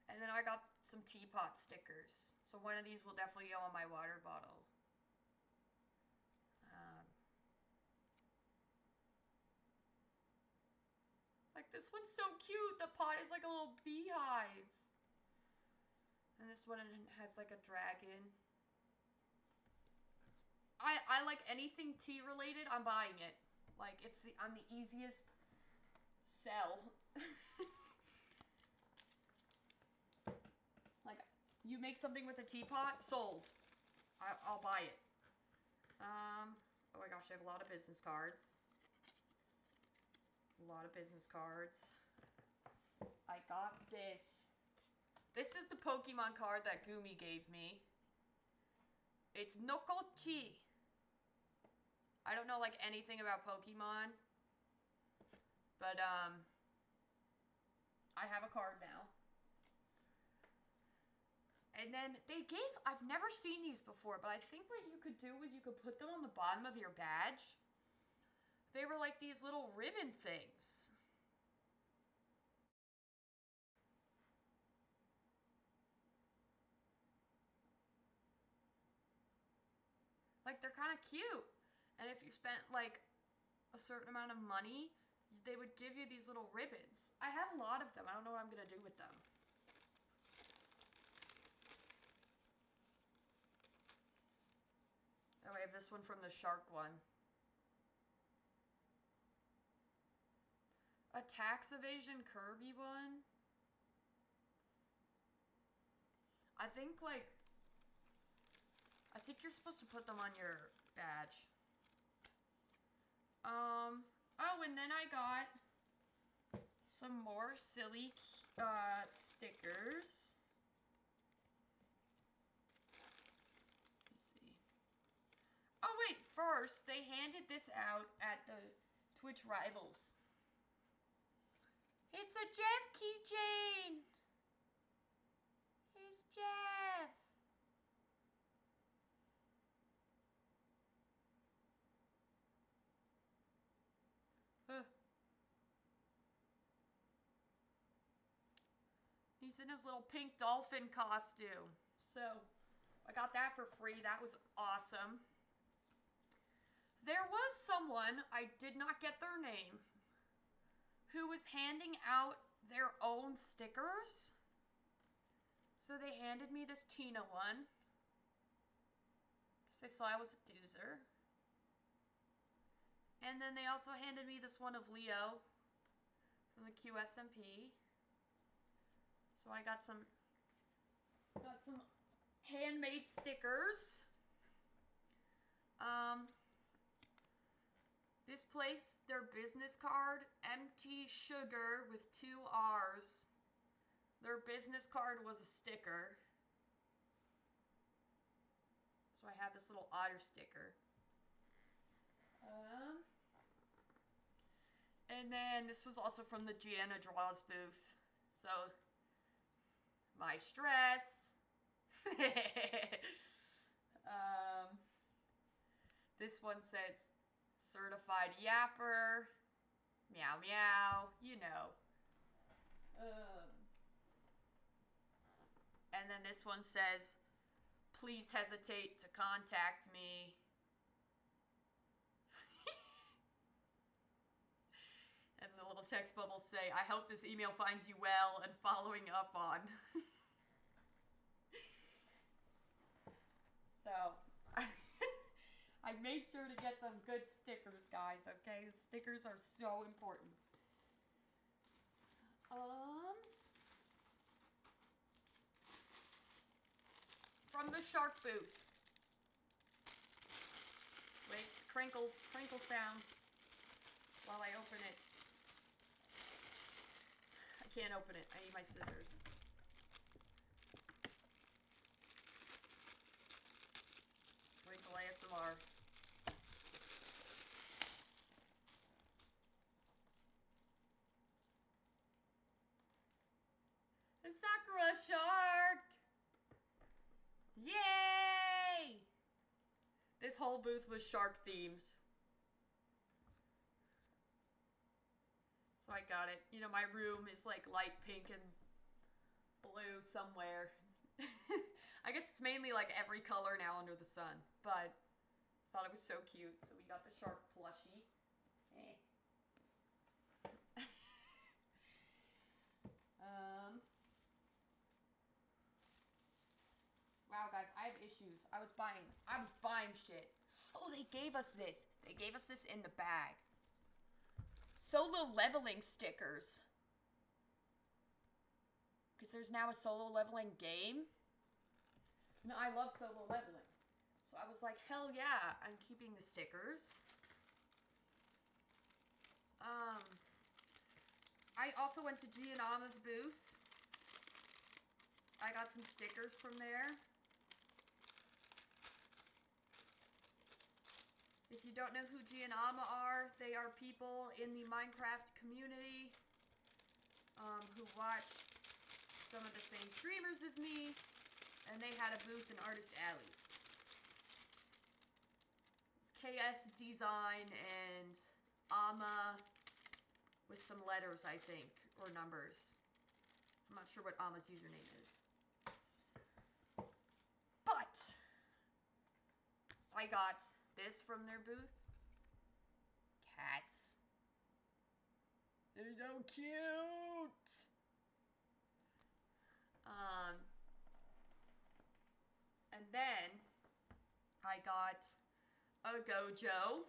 And then I got some teapot stickers. So one of these will definitely go on my water bottle. This one's so cute. The pot is like a little beehive. And this one has like a dragon. I like anything tea related, I'm buying it. Like, I'm the easiest sell. Like, you make something with a teapot, sold. I'll buy it. Oh my gosh, I have a lot of business cards. A lot of business cards. I got this. This is the Pokemon card that Gumi gave me. It's Nokochi. I don't know, like, anything about Pokemon. But, I have a card now. And then they gave, I've never seen these before, but I think what you could do is you could put them on the bottom of your badge. They were like these little ribbon things. Like, they're kind of cute. And if you spent, like, a certain amount of money, they would give you these little ribbons. I have a lot of them. I don't know what I'm going to do with them. Oh, I have this one from the shark one. A tax evasion Kirby one. I think you're supposed to put them on your badge. Oh, and then I got some more silly stickers. Let's see. Oh wait, first they handed this out at the Twitch Rivals. It's a Jeff keychain. It's Jeff. He's in his little pink dolphin costume. So, I got that for free. That was awesome. There was someone, I did not get their name, who was handing out their own stickers. So they handed me this Tina one, because they saw I was a doozer. And then they also handed me this one of Leo from the QSMP. So I got some handmade stickers. This place, their business card, MT Sugar with 2 R's. Their business card was a sticker. So I have this little otter sticker. And then this was also from the Gianna Draws booth. So, my stress. This one says, certified yapper. Meow meow. You know. And then this one says, please hesitate to contact me. And the little text bubbles say, I hope this email finds you well and following up on. So, I made sure to get some good stickers, guys, okay? The stickers are so important. From the shark booth. Wait, crinkle sounds while I open it. I can't open it. I need my scissors. Crinkle ASMR. The Sakura shark! Yay! This whole booth was shark themed. So I got it. You know, my room is like light pink and blue somewhere. I guess it's mainly like every color now under the sun. But I thought it was so cute. So we got the shark plushie. issues. I was buying shit. Oh, they gave us this. They gave us this in the bag. Solo leveling stickers. Because there's now a solo leveling game. No, I love solo leveling. So I was like, hell yeah, I'm keeping the stickers. I also went to Gianama's booth. I got some stickers from there. If you don't know who Gianama are, they are people in the Minecraft community who watch some of the same streamers as me, and they had a booth in Artist Alley. It's KS Design and Ama with some letters, I think, or numbers. I'm not sure what Ama's username is. But I got this from their booth. Cats. They're so cute. And then I got a Gojo.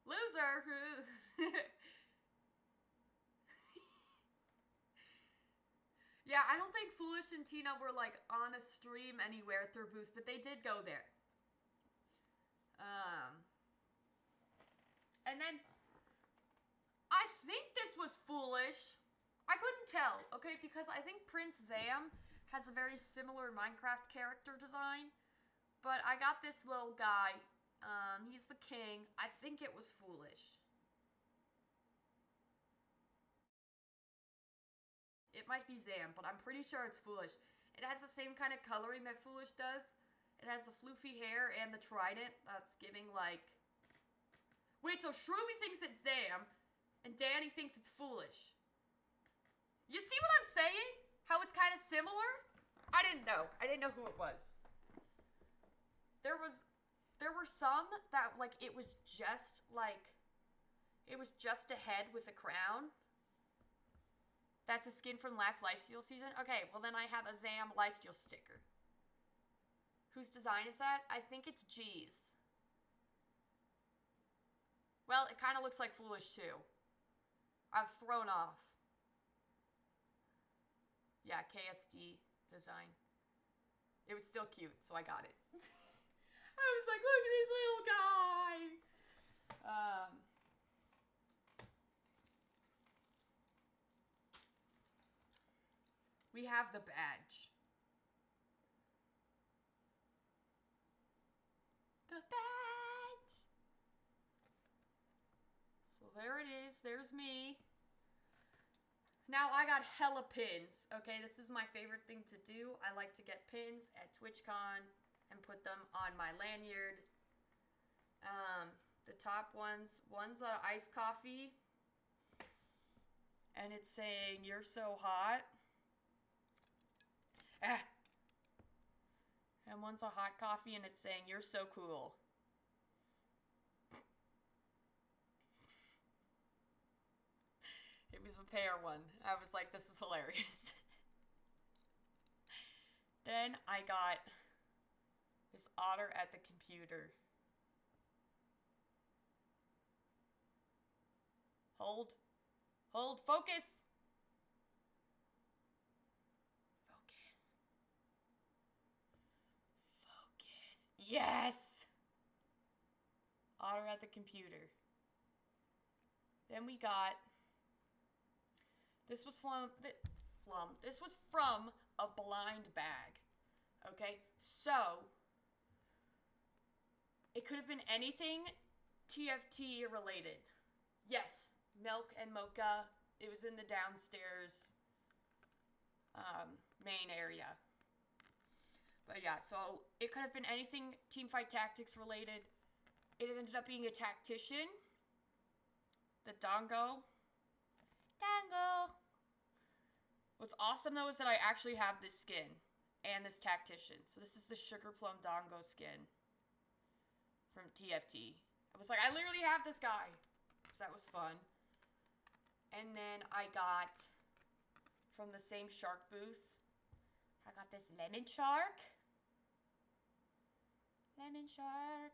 Loser. Yeah, I don't think Foolish and Tina were like on a stream anywhere at their booth, but they did go there. And then I think this was Foolish. I couldn't tell, okay, because I think Prince Zam has a very similar Minecraft character design, but I got this little guy. He's the king. I think it was Foolish. It might be Zam, but I'm pretty sure it's Foolish. It has the same kind of coloring that Foolish does. It has the floofy hair and the trident that's giving like... Wait, so Shroomy thinks it's Zam, and Danny thinks it's Foolish. You see what I'm saying? How it's kind of similar? I didn't know. I didn't know who it was. There were some that, like, it was just a head with a crown. That's a skin from last Lifesteal season? Okay, well then I have a Zam Lifesteal sticker. Whose design is that? I think it's G's. Well, it kind of looks like Foolish too. I was thrown off. Yeah, KSD design. It was still cute, so I got it. I was like, look at this little guy! We have the badge. The badge! So there it is. There's me. Now I got hella pins. Okay, this is my favorite thing to do. I like to get pins at Twitchcon and put them on my lanyard. The top one's iced coffee. And it's saying, "You're so hot." And one's a hot coffee and it's saying, "You're so cool." It was a pear one. I was like, this is hilarious. Then I got this otter at the computer. Hold. Hold. Focus. Focus. Focus. Yes! Otter at the computer. Then we got... This was this was from a blind bag. Okay? So, it could have been anything TFT related. Yes, milk and mocha. It was in the downstairs main area. But yeah, so it could have been anything Teamfight Tactics related. It ended up being a tactician. The Dongo. Dongo! What's awesome though is that I actually have this skin and this tactician. So this is the Sugar Plum Dongo skin from TFT. I was like, I literally have this guy. So that was fun. And then I got from the same shark booth I got this lemon shark. Lemon shark.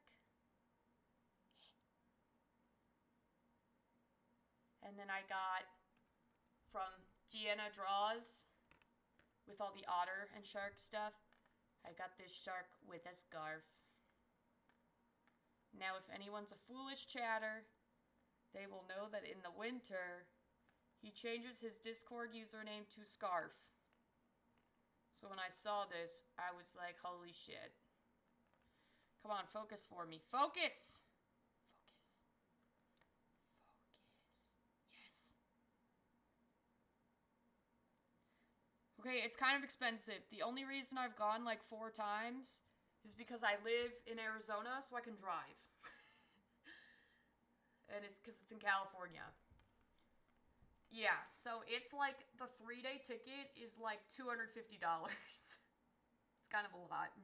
And then I got from Gianna Draws with all the otter and shark stuff. I got this shark with a scarf. Now, if anyone's a foolish chatter, they will know that in the winter, he changes his Discord username to Scarf. So when I saw this, I was like, holy shit. Come on, focus for me. Focus! Yes. Okay, it's kind of expensive. The only reason I've gone like 4 times is because I live in Arizona, so I can drive. And it's because it's in California. Yeah, so it's like the 3-day ticket is like $250. It's kind of a lot.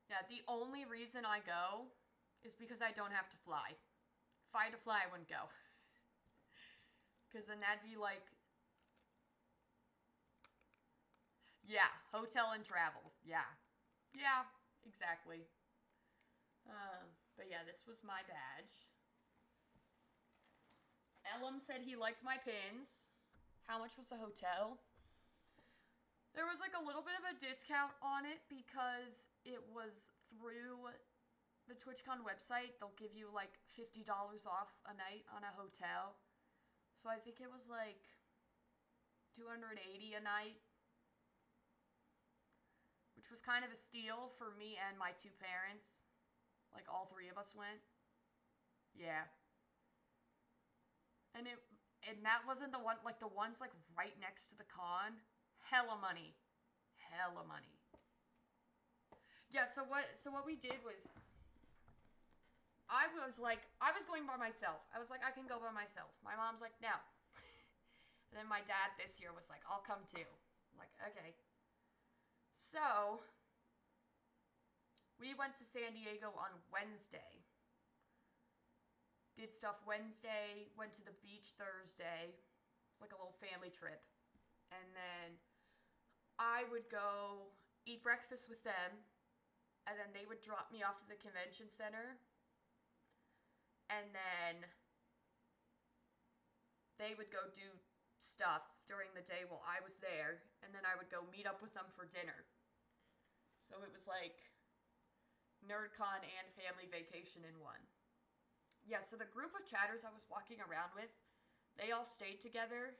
Yeah, the only reason I go is because I don't have to fly. If I had to fly, I wouldn't go. Because then that'd be like... Yeah, hotel and travel. Yeah. Yeah, exactly. But yeah, this was my badge. Ellum said he liked my pins. How much was the hotel? There was like a little bit of a discount on it because it was through the Twitchcon website. They'll give you like $50 off a night on a hotel. So I think it was like $280 a night, which was kind of a steal for me and my 2 parents. Like all 3 of us went. Yeah. And that wasn't the one, like the ones like right next to the con. Hella money. Hella money. Yeah, so what we did was, I was going by myself. I was like, I can go by myself. My mom's like, no. And then my dad this year was like, I'll come too. I'm like, okay. So, we went to San Diego on Wednesday. Did stuff Wednesday, went to the beach Thursday. It's like a little family trip. And then I would go eat breakfast with them. And then they would drop me off at the convention center. And then they would go do stuff during the day while I was there. And then I would go meet up with them for dinner. So it was like NerdCon and family vacation in one. Yeah, so the group of chatters I was walking around with, they all stayed together.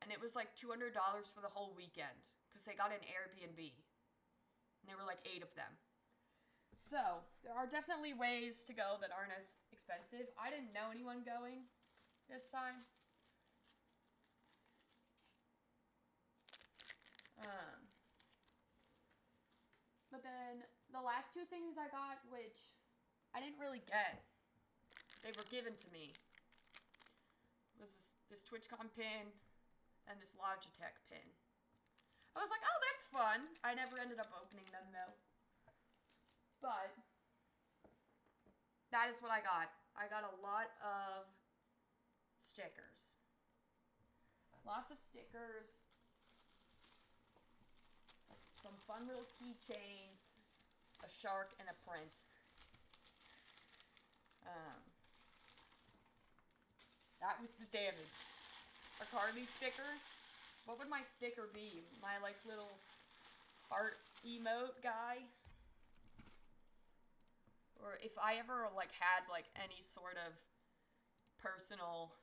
And it was like $200 for the whole weekend. Because they got an Airbnb. And there were like 8 of them. So, there are definitely ways to go that aren't as expensive. I didn't know anyone going this time. But then, the last 2 things I got, which I didn't really get, they were given to me, was this TwitchCon pin and this Logitech pin. I was like, oh, that's fun. I never ended up opening them, though. But that is what I got. I got a lot of stickers. Lots of stickers. Some fun little keychains. A shark and a print. That was the damage. A Carly sticker. What would my sticker be? My like little heart emote guy? Or if I ever like had like any sort of personal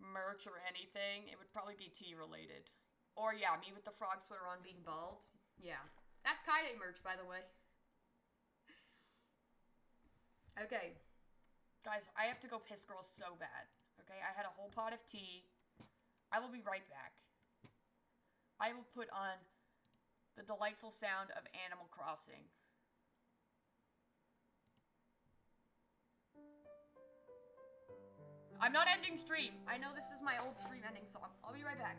merch or anything, it would probably be tea related. Or yeah, me with the frog sweater on being bald. Yeah. That's Kaide merch, by the way. Okay. Guys, I have to go piss girl so bad. Okay, I had a whole pot of tea. I will be right back. I will put on the delightful sound of Animal Crossing. I'm not ending stream. I know this is my old stream ending song. I'll be right back.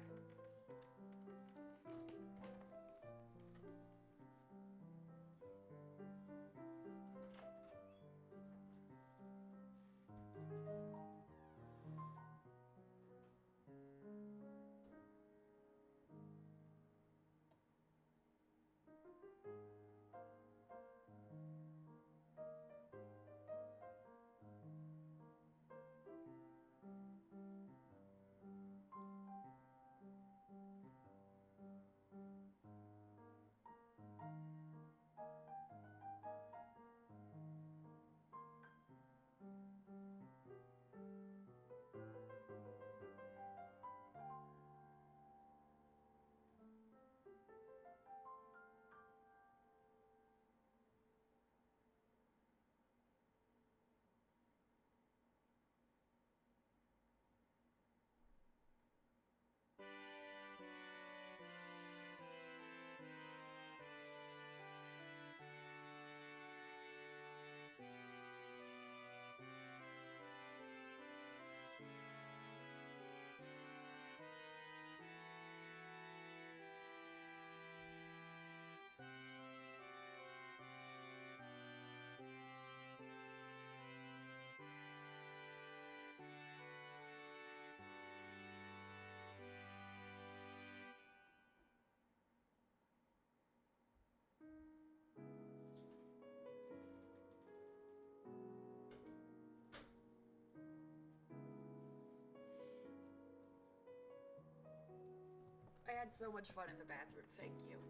had so much fun in the bathroom. Thank you.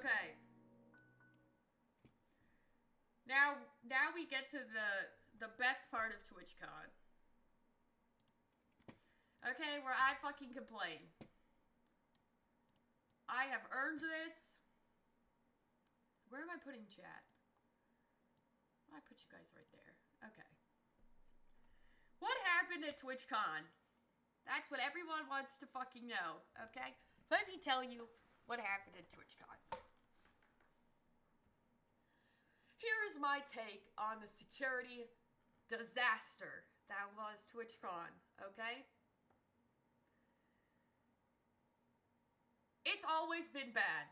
Okay. Now we get to the best part of TwitchCon. Okay, where I fucking complain. I have earned this. Where am I putting chat? I put you guys right there. Okay. What happened at TwitchCon? That's what everyone wants to fucking know, okay? Let me tell you what happened at TwitchCon. Here is my take on the security disaster that was TwitchCon, okay? It's always been bad.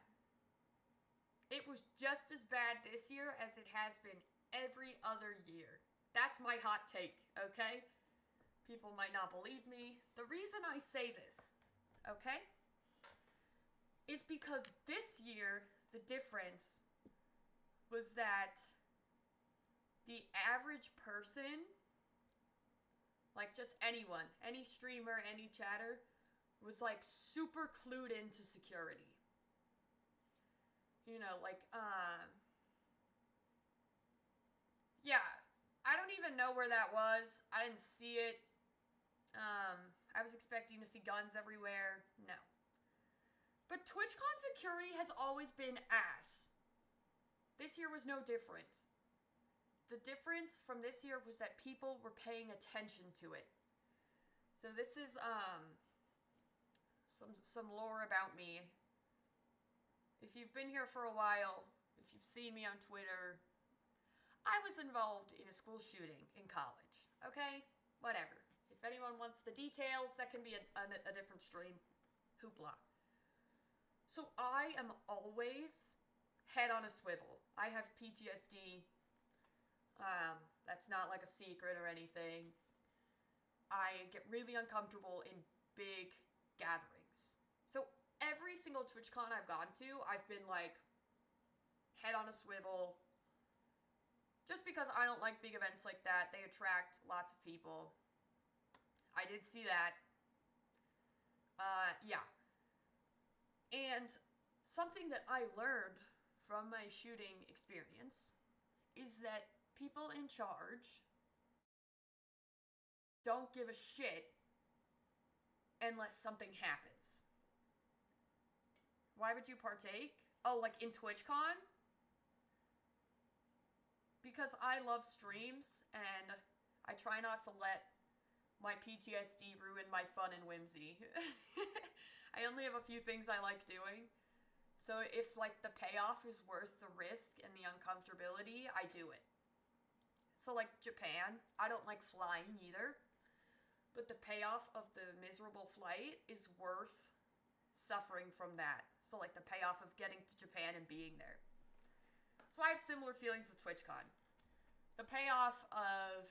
It was just as bad this year as it has been every other year. That's my hot take, okay? People might not believe me. The reason I say this, okay, is because this year, the difference was that the average person, like just anyone, any streamer, any chatter, was like super clued into security. You know, like, yeah, I don't even know where that was. I didn't see it. I was expecting to see guns everywhere. No. But TwitchCon security has always been ass. This year was no different. The difference from this year was that people were paying attention to it. So this is, some lore about me. If you've been here for a while, if you've seen me on Twitter, I was involved in a school shooting in college. Okay? Whatever. If anyone wants the details, that can be a different stream. Hoopla. So I am always head on a swivel. I have PTSD. That's not like a secret or anything. I get really uncomfortable in big gatherings. So every single TwitchCon I've gone to, I've been like head on a swivel. Just because I don't like big events like that. They attract lots of people. I did see that. Yeah. And something that I learned from my shooting experience is that people in charge don't give a shit unless something happens. Why would you partake? Oh, like in TwitchCon? Because I love streams, and I try not to let my PTSD ruin my fun and whimsy. I only have a few things I like doing. So if, like, the payoff is worth the risk and the uncomfortability, I do it. So, like, Japan, I don't like flying either. But the payoff of the miserable flight is worth suffering from that. So, like, the payoff of getting to Japan and being there. So I have similar feelings with TwitchCon. The payoff of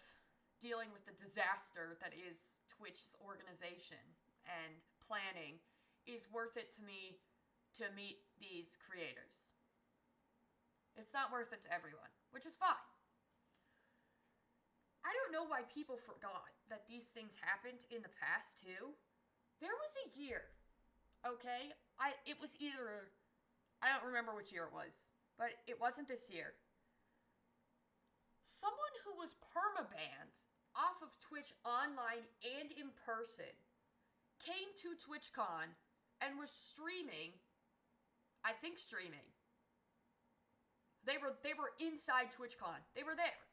dealing with the disaster that is Twitch's organization and planning is worth it to me to meet these creators. It's not worth it to everyone, which is fine. I don't know why people forgot that these things happened in the past too. There was a year, okay? It was either, I don't remember which year it was, but it wasn't this year. Someone who was permabanned off of Twitch online and in person came to TwitchCon and was streaming. I think streaming. They were inside TwitchCon. They were there.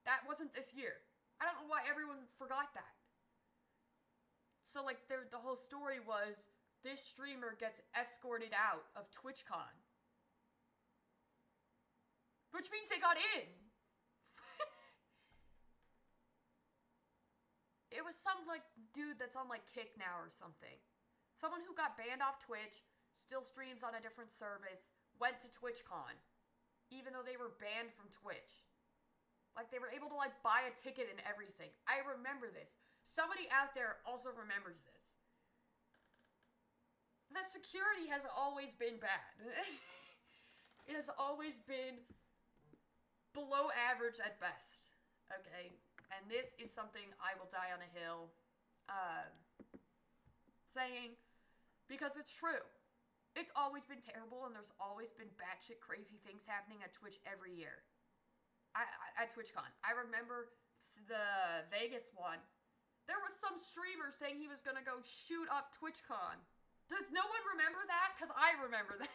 That wasn't this year. I don't know why everyone forgot that. So, like, the whole story was this streamer gets escorted out of TwitchCon. Which means they got in. It was some, like, dude that's on, like, Kick now or something. Someone who got banned off Twitch, still streams on a different service, went to TwitchCon, even though they were banned from Twitch. Like, they were able to, like, buy a ticket and everything. I remember this. Somebody out there also remembers this. The security has always been bad. It has always been below average at best, okay? And this is something I will die on a hill saying, because it's true. It's always been terrible, and there's always been batshit crazy things happening at Twitch every year. At TwitchCon. I remember the Vegas one. There was some streamer saying he was gonna go shoot up TwitchCon. Does no one remember that? Because I remember that.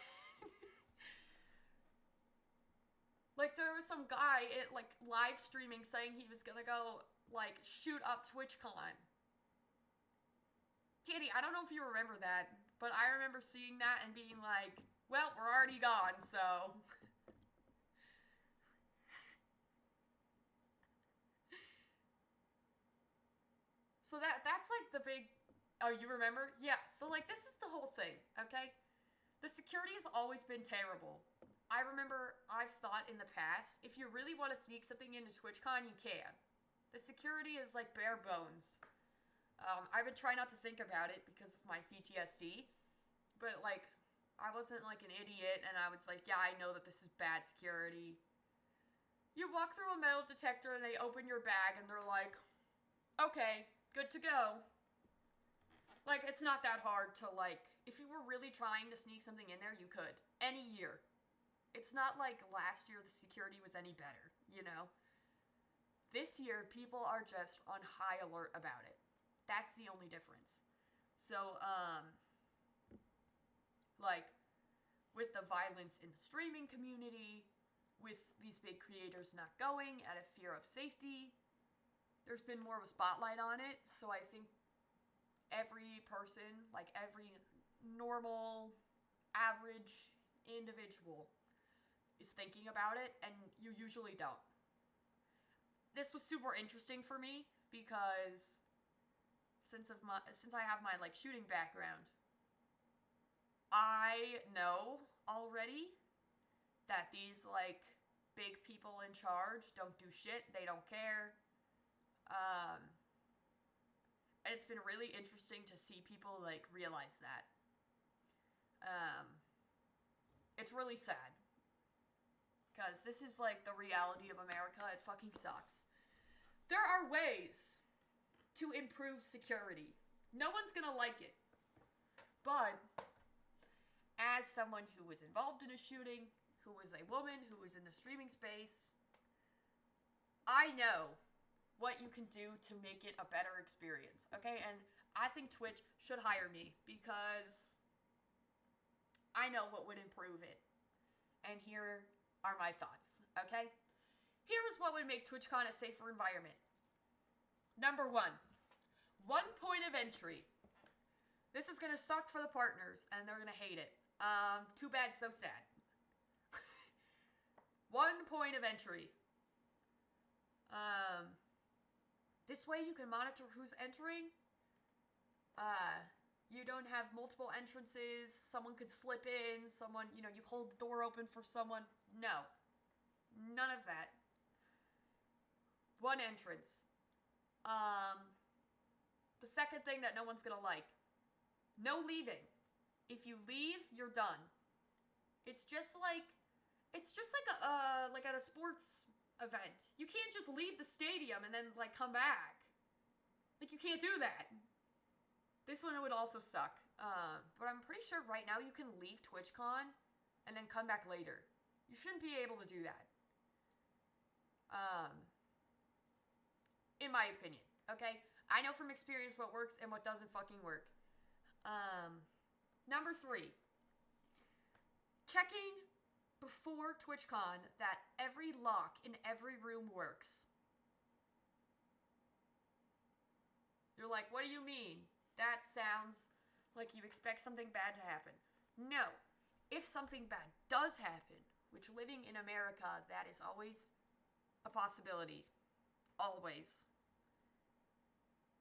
Like, there was some guy, live streaming saying he was gonna go, shoot up TwitchCon. Danny, I don't know if you remember that, but I remember seeing that and being like, well, we're already gone, so... So that's, the big... Oh, you remember? Yeah, so, this is the whole thing, okay? The security has always been terrible. I remember I've thought in the past, if you really want to sneak something into TwitchCon, you can. The security is, bare bones. I've been trying not to think about it because of my PTSD, but, I wasn't, an idiot, and I was like, yeah, I know that this is bad security. You walk through a metal detector, and they open your bag, and they're like, okay, good to go. It's not that hard to, if you were really trying to sneak something in there, you could. Any year. It's not like last year the security was any better, you know? This year, people are just on high alert about it. That's the only difference. So, with the violence in the streaming community, with these big creators not going out of fear of safety, there's been more of a spotlight on it, so I think every person, every normal, average individual is thinking about it, and you usually don't. This was super interesting for me, because since I have my, shooting background, I know already that these, big people in charge don't do shit, they don't care. And it's been really interesting to see people, realize that. It's really sad. Because this is, the reality of America. It fucking sucks. There are ways to improve security. No one's gonna like it. But, as someone who was involved in a shooting, who was a woman, who was in the streaming space, I know what you can do to make it a better experience, okay? And I think Twitch should hire me, because I know what would improve it. And here are my thoughts, okay? Here is what would make TwitchCon a safer environment. Number 1, one point of entry. This is gonna suck for the partners, and they're gonna hate it. Too bad, so sad. One point of entry. This way you can monitor who's entering. You don't have multiple entrances. Someone could slip in. Someone, you hold the door open for someone. No. None of that. One entrance. The second thing that no one's gonna like. No leaving. If you leave, you're done. It's just like at a sports event. You can't just leave the stadium and then, come back. You can't do that. This one would also suck. But I'm pretty sure right now you can leave TwitchCon and then come back later. You shouldn't be able to do that. In my opinion, okay? I know from experience what works and what doesn't fucking work. Number 3. Checking before TwitchCon that every lock in every room works. You're like, what do you mean? That sounds like you expect something bad to happen. No. If something bad does happen, which living in America, that is always a possibility. Always.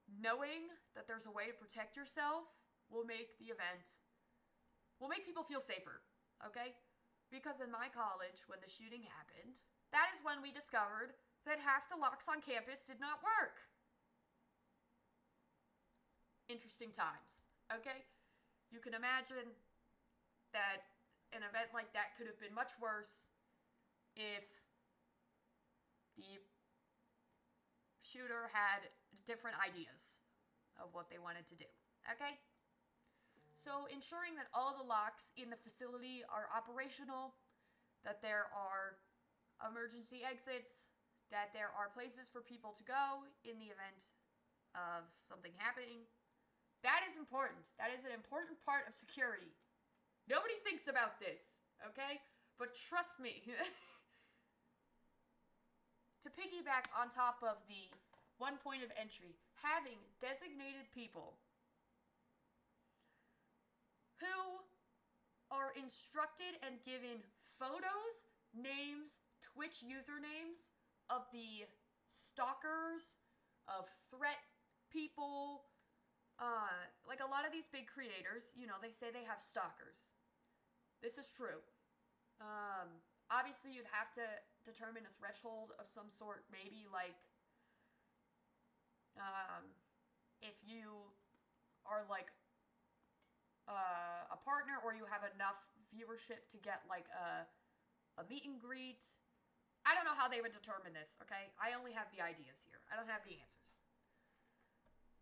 Knowing that there's a way to protect yourself will make the event, will make people feel safer, okay? Because in my college, when the shooting happened, that is when we discovered that half the locks on campus did not work. Interesting times, okay? You can imagine that an event like that could have been much worse if the shooter had different ideas of what they wanted to do. Okay? So ensuring that all the locks in the facility are operational, that there are emergency exits, that there are places for people to go in the event of something happening. That is important. That is an important part of security. Nobody thinks about this, okay? But trust me. To piggyback on top of the one point of entry, having designated people who are instructed and given photos, names, Twitch usernames of the stalkers, of threat people, like a lot of these big creators, you know, they say they have stalkers. This is true. Obviously, you'd have to determine a threshold of some sort, maybe like, if you are like a partner or you have enough viewership to get like a meet and greet. I don't know how they would determine this, okay? I only have the ideas here. I don't have the answers.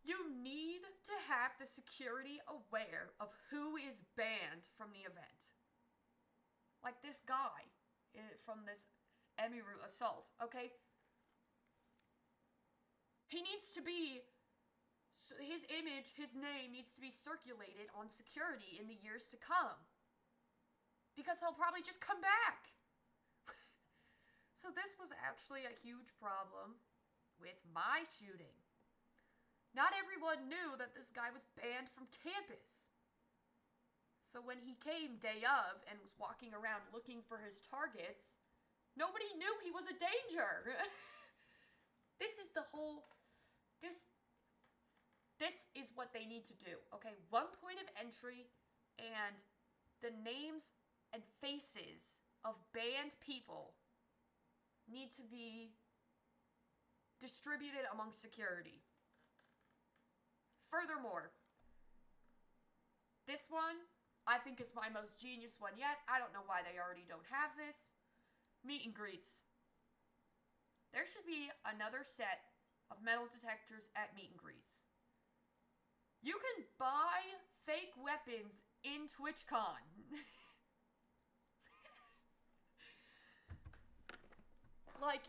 You need to have the security aware of who is banned from the event. Like this guy from this Emiru assault, okay? He needs to be, his image, his name needs to be circulated on security in the years to come. Because he'll probably just come back. So this was actually a huge problem with my shooting. Not everyone knew that this guy was banned from campus. So when he came day of and was walking around looking for his targets, nobody knew he was a danger. This is the whole... This is what they need to do, okay? One point of entry, and the names and faces of banned people need to be distributed among security. Furthermore, this one, I think is my most genius one yet. I don't know why they already don't have this. Meet and greets. There should be another set of metal detectors at meet and greets. You can buy fake weapons in Twitchcon. Like,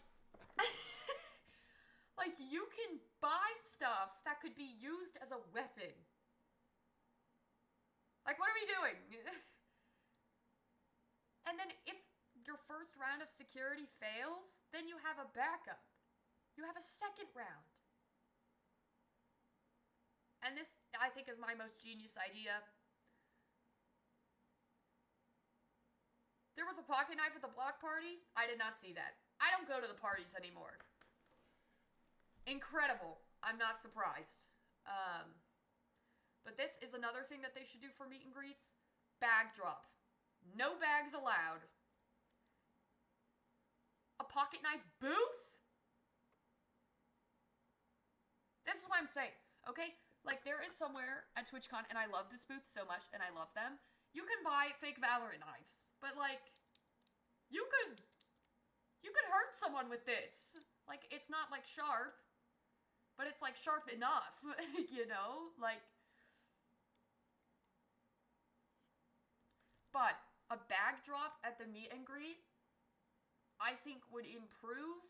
like you can buy stuff that could be used as a weapon. Like, what are we doing? And then if your first round of security fails, then you have a backup. You have a second round. And this, I think, is my most genius idea. There was a pocket knife at the block party. I did not see that. I don't go to the parties anymore. Incredible. I'm not surprised. But this is another thing that they should do for meet and greets. Bag drop. No bags allowed. A pocket knife booth? This is what I'm saying, okay? Like, there is somewhere at Twitchcon, and I love this booth so much, and I love them. You can buy fake Valorant knives, but, like, you could hurt someone with this. Like, it's not, like, sharp, but it's, like, sharp enough, you know? Like, but a bag drop at the meet and greet, I think would improve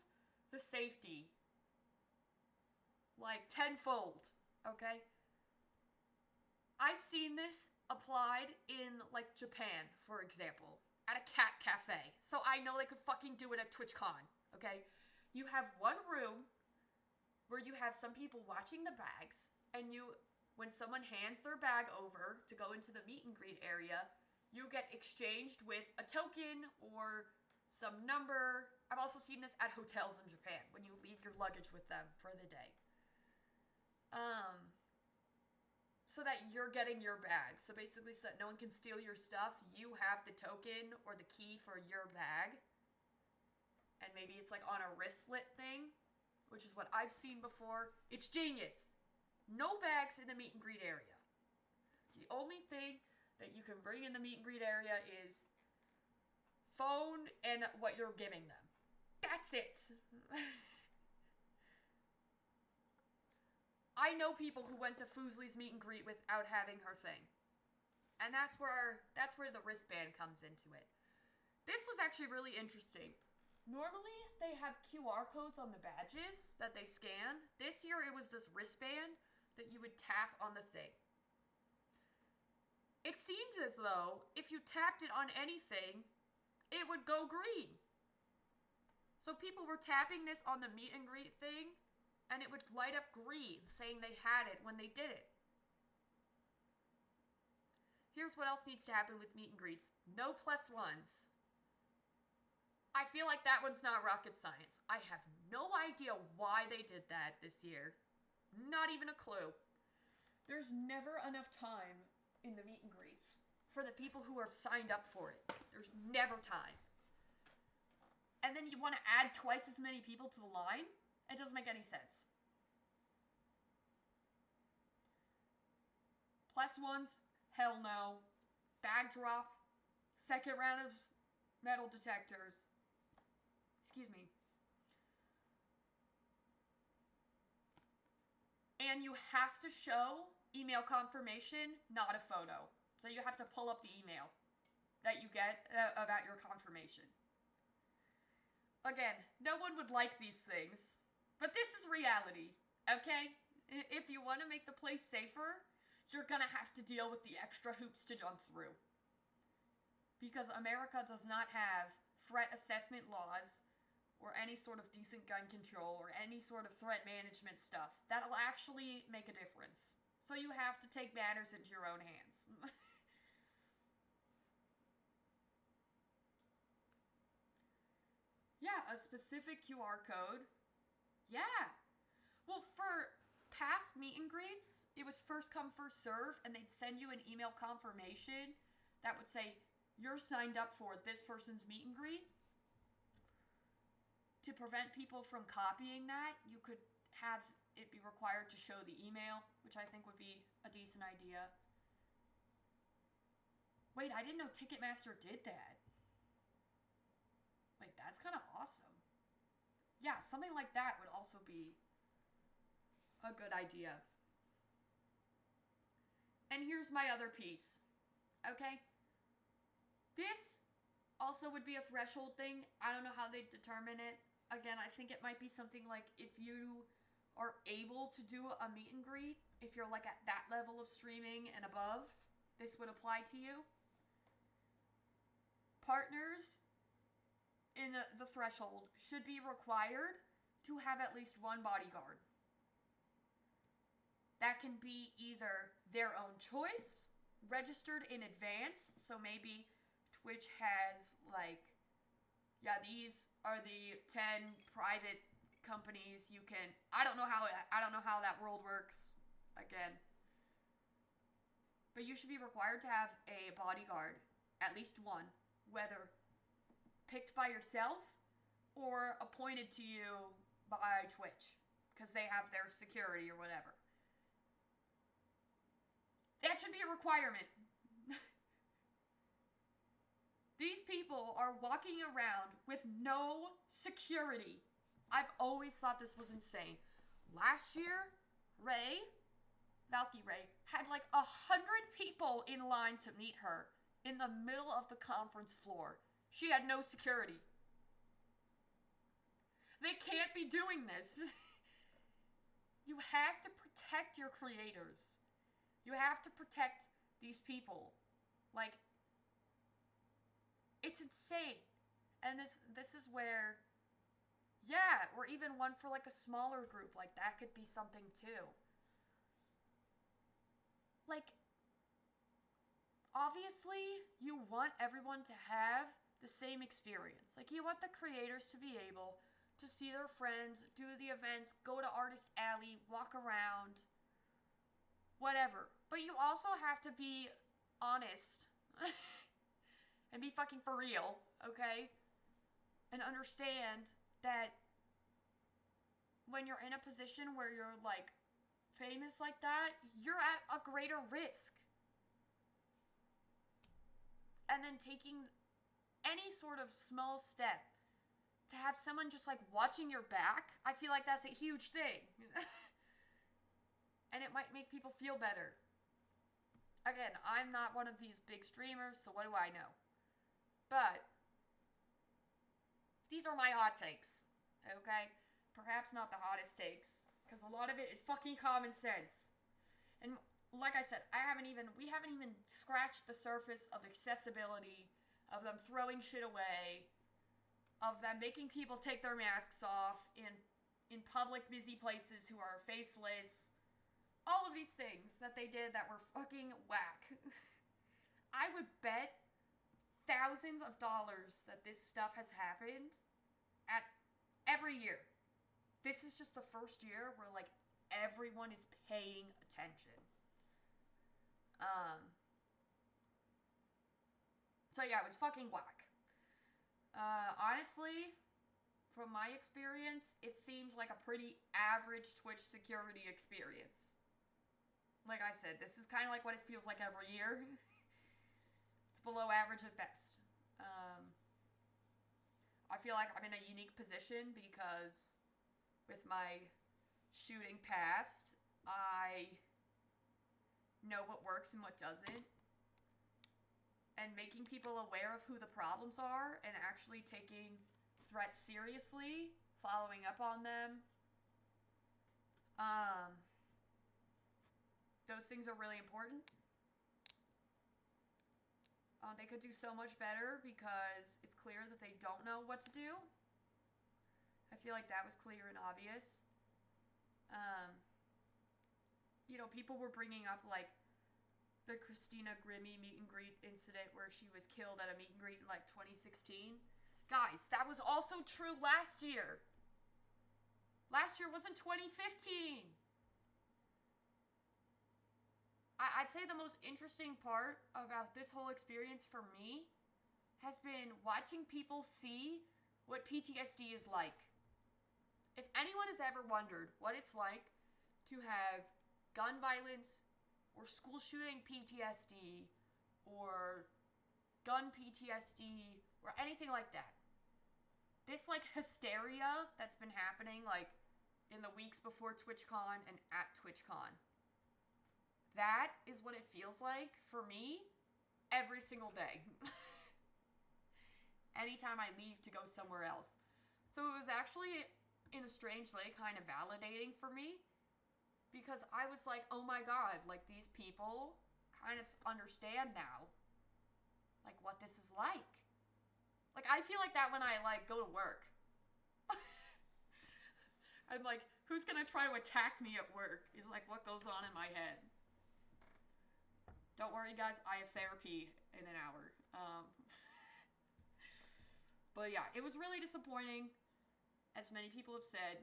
the safety, like, tenfold, okay? I've seen this applied in, like, Japan, for example, at a cat cafe. So I know they could fucking do it at TwitchCon, okay? You have one room where you have some people watching the bags, and when someone hands their bag over to go into the meet and greet area, you get exchanged with a token or some number. I've also seen this at hotels in Japan, when you leave your luggage with them for the day. So that you're getting your bag. So basically, so that no one can steal your stuff, you have the token or the key for your bag. And maybe it's like on a wristlet thing, which is what I've seen before. It's genius. No bags in the meet and greet area. The only thing that you can bring in the meet and greet area is phone and what you're giving them. That's it. I know people who went to Foosley's meet and greet without having her thing. And that's where the wristband comes into it. This was actually really interesting. Normally, they have QR codes on the badges that they scan. This year, it was this wristband that you would tap on the thing. It seemed as though if you tapped it on anything, it would go green. So people were tapping this on the meet and greet thing, and it would light up green, saying they had it when they did it. Here's what else needs to happen with meet and greets. No +1s. I feel like that one's not rocket science. I have no idea why they did that this year. Not even a clue. There's never enough time in the meet and greets for the people who have signed up for it. There's never time. And then you want to add twice as many people to the line? It doesn't make any sense. +1s, hell no. Bag drop, second round of metal detectors. Excuse me. And you have to show email confirmation, not a photo. So you have to pull up the email that you get about your confirmation. Again, no one would like these things, but this is reality, okay? If you want to make the place safer, you're gonna have to deal with the extra hoops to jump through. Because America does not have threat assessment laws or any sort of decent gun control or any sort of threat management stuff that'll actually make a difference. So you have to take matters into your own hands. Yeah, a specific QR code. Yeah. Well, for past meet and greets, it was first come, first serve, and they'd send you an email confirmation that would say, you're signed up for this person's meet and greet. To prevent people from copying that, you could have it be required to show the email, which I think would be a decent idea. Wait, I didn't know Ticketmaster did that. Wait, that's kind of awesome. Yeah, something like that would also be a good idea. And here's my other piece. Okay? This also would be a threshold thing. I don't know how they determine it. Again, I think it might be something like if you are able to do a meet and greet, if you're like at that level of streaming and above, this would apply to you. Partners in the threshold should be required to have at least one bodyguard. That can be either their own choice, registered in advance, so maybe Twitch has like, yeah, these are the 10 private companies you can, I don't know how that world works, again. But you should be required to have a bodyguard, at least one, whether picked by yourself or appointed to you by Twitch, because they have their security or whatever. That should be a requirement. These people are walking around with no security. I've always thought this was insane. Last year, Valky Ray, had like 100 people in line to meet her in the middle of the conference floor. She had no security. They can't be doing this. You have to protect your creators. You have to protect these people. Like, it's insane. And this is where, yeah, or even one for like a smaller group, like that could be something too. Like, obviously, you want everyone to have the same experience. Like, you want the creators to be able to see their friends, do the events, go to Artist Alley, walk around, whatever. But you also have to be honest and be fucking for real, okay? And understand that when you're in a position where you're, like, famous like that, you're at a greater risk. And then taking any sort of small step to have someone just like watching your back, I feel like that's a huge thing. And it might make people feel better. Again, I'm not one of these big streamers, so what do I know? But these are my hot takes, okay? Perhaps not the hottest takes, because a lot of it is fucking common sense. And like I said, we haven't even scratched the surface of accessibility, of them throwing shit away, of them making people take their masks off in public busy places who are faceless. All of these things that they did that were fucking whack. I would bet thousands of dollars that this stuff has happened at every year. This is just the first year where, like, everyone is paying attention. So yeah, it was fucking whack. Honestly, from my experience, it seems like a pretty average Twitch security experience. Like I said, this is kind of like what it feels like every year. It's below average at best. I feel like I'm in a unique position because with my shooting past, I know what works and what doesn't. And making people aware of who the problems are and actually taking threats seriously, following up on them. Those things are really important. They could do so much better because it's clear that they don't know what to do. I feel like that was clear and obvious. People were bringing up, like, the Christina Grimmie meet and greet incident where she was killed at a meet and greet in, like, 2016. Guys, that was also true last year. Last year wasn't 2015. I'd say the most interesting part about this whole experience for me has been watching people see what PTSD is like. If anyone has ever wondered what it's like to have gun violence or school shooting PTSD or gun PTSD or anything like that, this, like, hysteria that's been happening, like, in the weeks before TwitchCon and at TwitchCon, that is what it feels like for me every single day. Anytime I leave to go somewhere else. So it was actually, in a strange way, kind of validating for me. Because I was like, oh my god, like, these people kind of understand now, like, what this is like. Like, I feel like that when I, like, go to work. I'm like, who's gonna try to attack me at work is, like, what goes on in my head. Don't worry, guys, I have therapy in an hour. But yeah, it was really disappointing, as many people have said,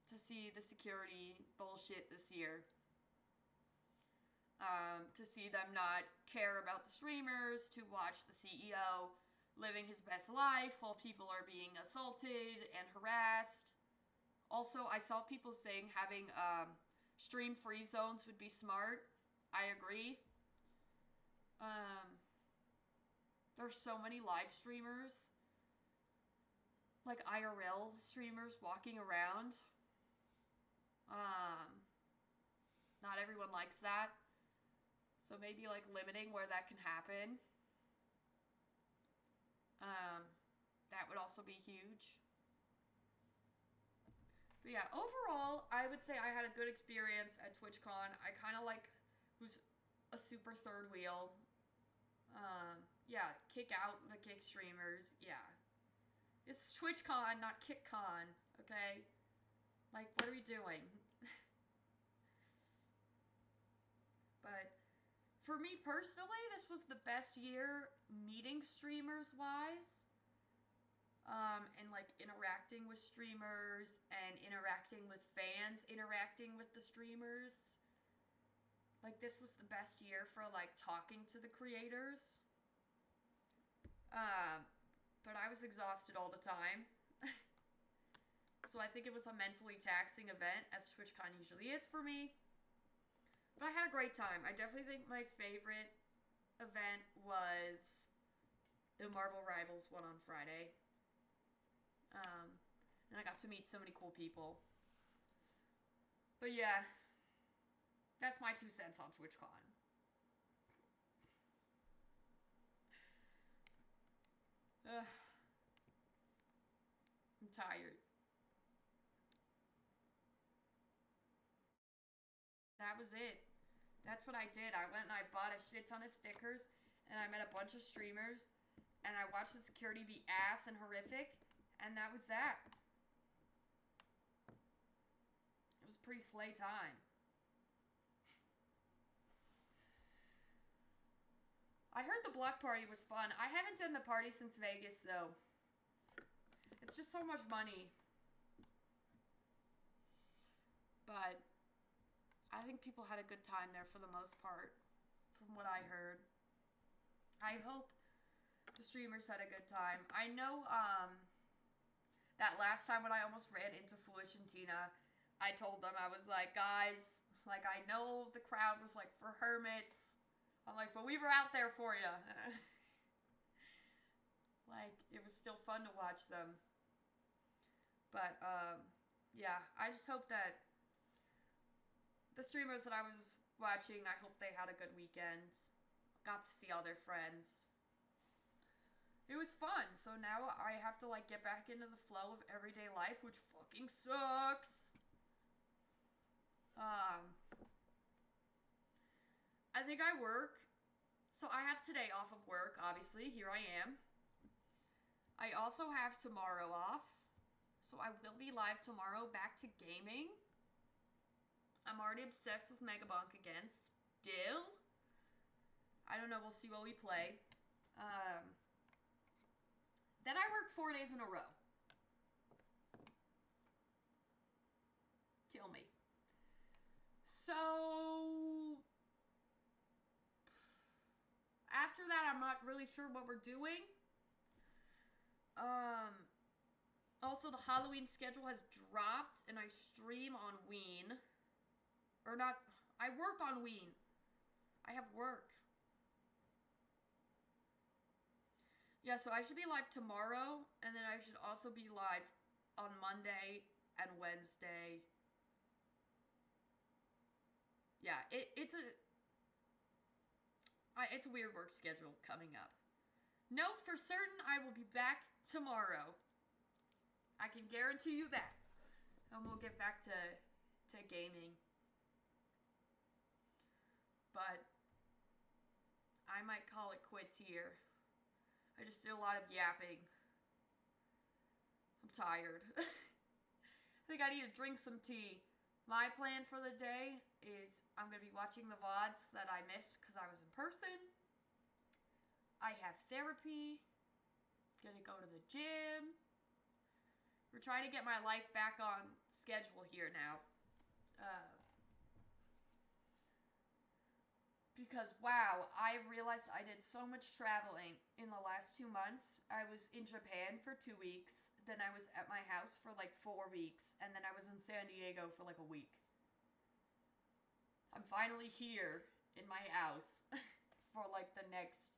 to see the security bullshit this year. To see them not care about the streamers, to watch the CEO living his best life while people are being assaulted and harassed. Also, I saw people saying having stream-free zones would be smart. I agree. There's so many live streamers, like IRL streamers walking around. Not everyone likes that. So maybe, like, limiting where that can happen. That would also be huge. But yeah, overall, I would say I had a good experience at TwitchCon. I kind of, like, was a super third wheel. Yeah, kick out the kick streamers. Yeah. It's TwitchCon, not KickCon, okay? Like, what are we doing? But for me personally, this was the best year meeting streamers wise. And, like, interacting with streamers and interacting with fans, interacting with the streamers. Like, this was the best year for, like, talking to the creators. But I was exhausted all the time. So I think it was a mentally taxing event, as TwitchCon usually is for me. But I had a great time. I definitely think my favorite event was the Marvel Rivals one on Friday. And I got to meet so many cool people. But yeah, that's my 2 cents on TwitchCon. I'm tired. That was it. That's what I did. I went and I bought a shit ton of stickers, and I met a bunch of streamers, and I watched the security be ass and horrific, and that was that. It was a pretty slay time. I heard the block party was fun. I haven't done the party since Vegas, though. It's just so much money. But I think people had a good time there for the most part, from what I heard. I hope the streamers had a good time. I know that last time when I almost ran into Foolish and Tina, I told them, I was like, guys, like, I know the crowd was like for hermits. I'm like, but we were out there for you. Like, it was still fun to watch them. But, yeah, I just hope that the streamers that I was watching, I hope they had a good weekend. Got to see all their friends. It was fun. So now I have to, like, get back into the flow of everyday life, which fucking sucks. I think I work. So I have today off of work, obviously. Here I am. I also have tomorrow off. So I will be live tomorrow back to gaming. I'm already obsessed with Megabonk again. Still. I don't know. We'll see what we play. Then I work 4 days in a row. Kill me. So after that, I'm not really sure what we're doing. Also, the Halloween schedule has dropped, and I stream on Ween. Or not, I work on Ween. I have work. Yeah, so I should be live tomorrow, and then I should also be live on Monday and Wednesday. Yeah, it's a weird work schedule coming up. No, for certain, I will be back tomorrow. I can guarantee you that. And we'll get back to gaming. But I might call it quits here. I just did a lot of yapping. I'm tired. I think I need to drink some tea. My plan for the day is I'm going to be watching the VODs that I missed because I was in person. I have therapy. Gonna go to the gym. We're trying to get my life back on schedule here now. Because, wow, I realized I did so much traveling in the last 2 months. I was in Japan for 2 weeks. Then I was at my house for like 4 weeks. And then I was in San Diego for like a week. I'm finally here in my house for like the next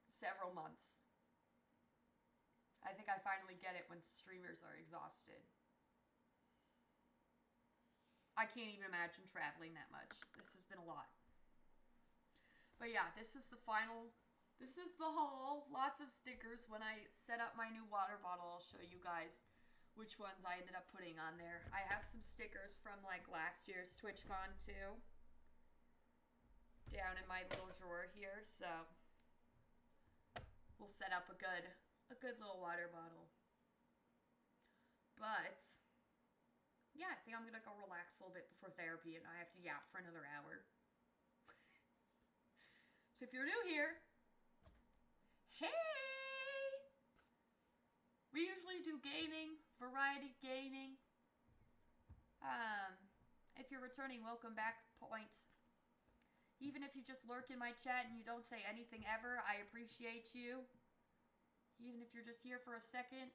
several months. I think I finally get it when streamers are exhausted. I can't even imagine traveling that much. This has been a lot. But yeah, this is the haul. Lots of stickers. When I set up my new water bottle, I'll show you guys which ones I ended up putting on there. I have some stickers from like last year's Twitchcon too. Down in my little drawer here, so we'll set up a good little water bottle. But yeah, I think I'm gonna go relax a little bit before therapy, and I have to yap for another hour. So if you're new here, hey! We usually do gaming, variety gaming. If you're returning, welcome back, point. Even if you just lurk in my chat and you don't say anything ever, I appreciate you. Even if you're just here for a second,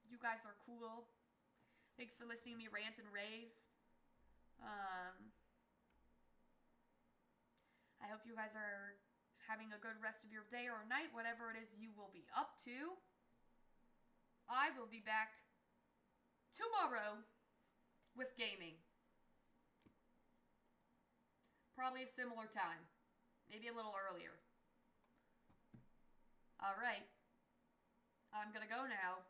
you guys are cool. Thanks for listening to me rant and rave. I hope you guys are having a good rest of your day or night, whatever it is you will be up to. I will be back tomorrow with gaming. Probably a similar time. Maybe a little earlier. Alright. I'm gonna go now.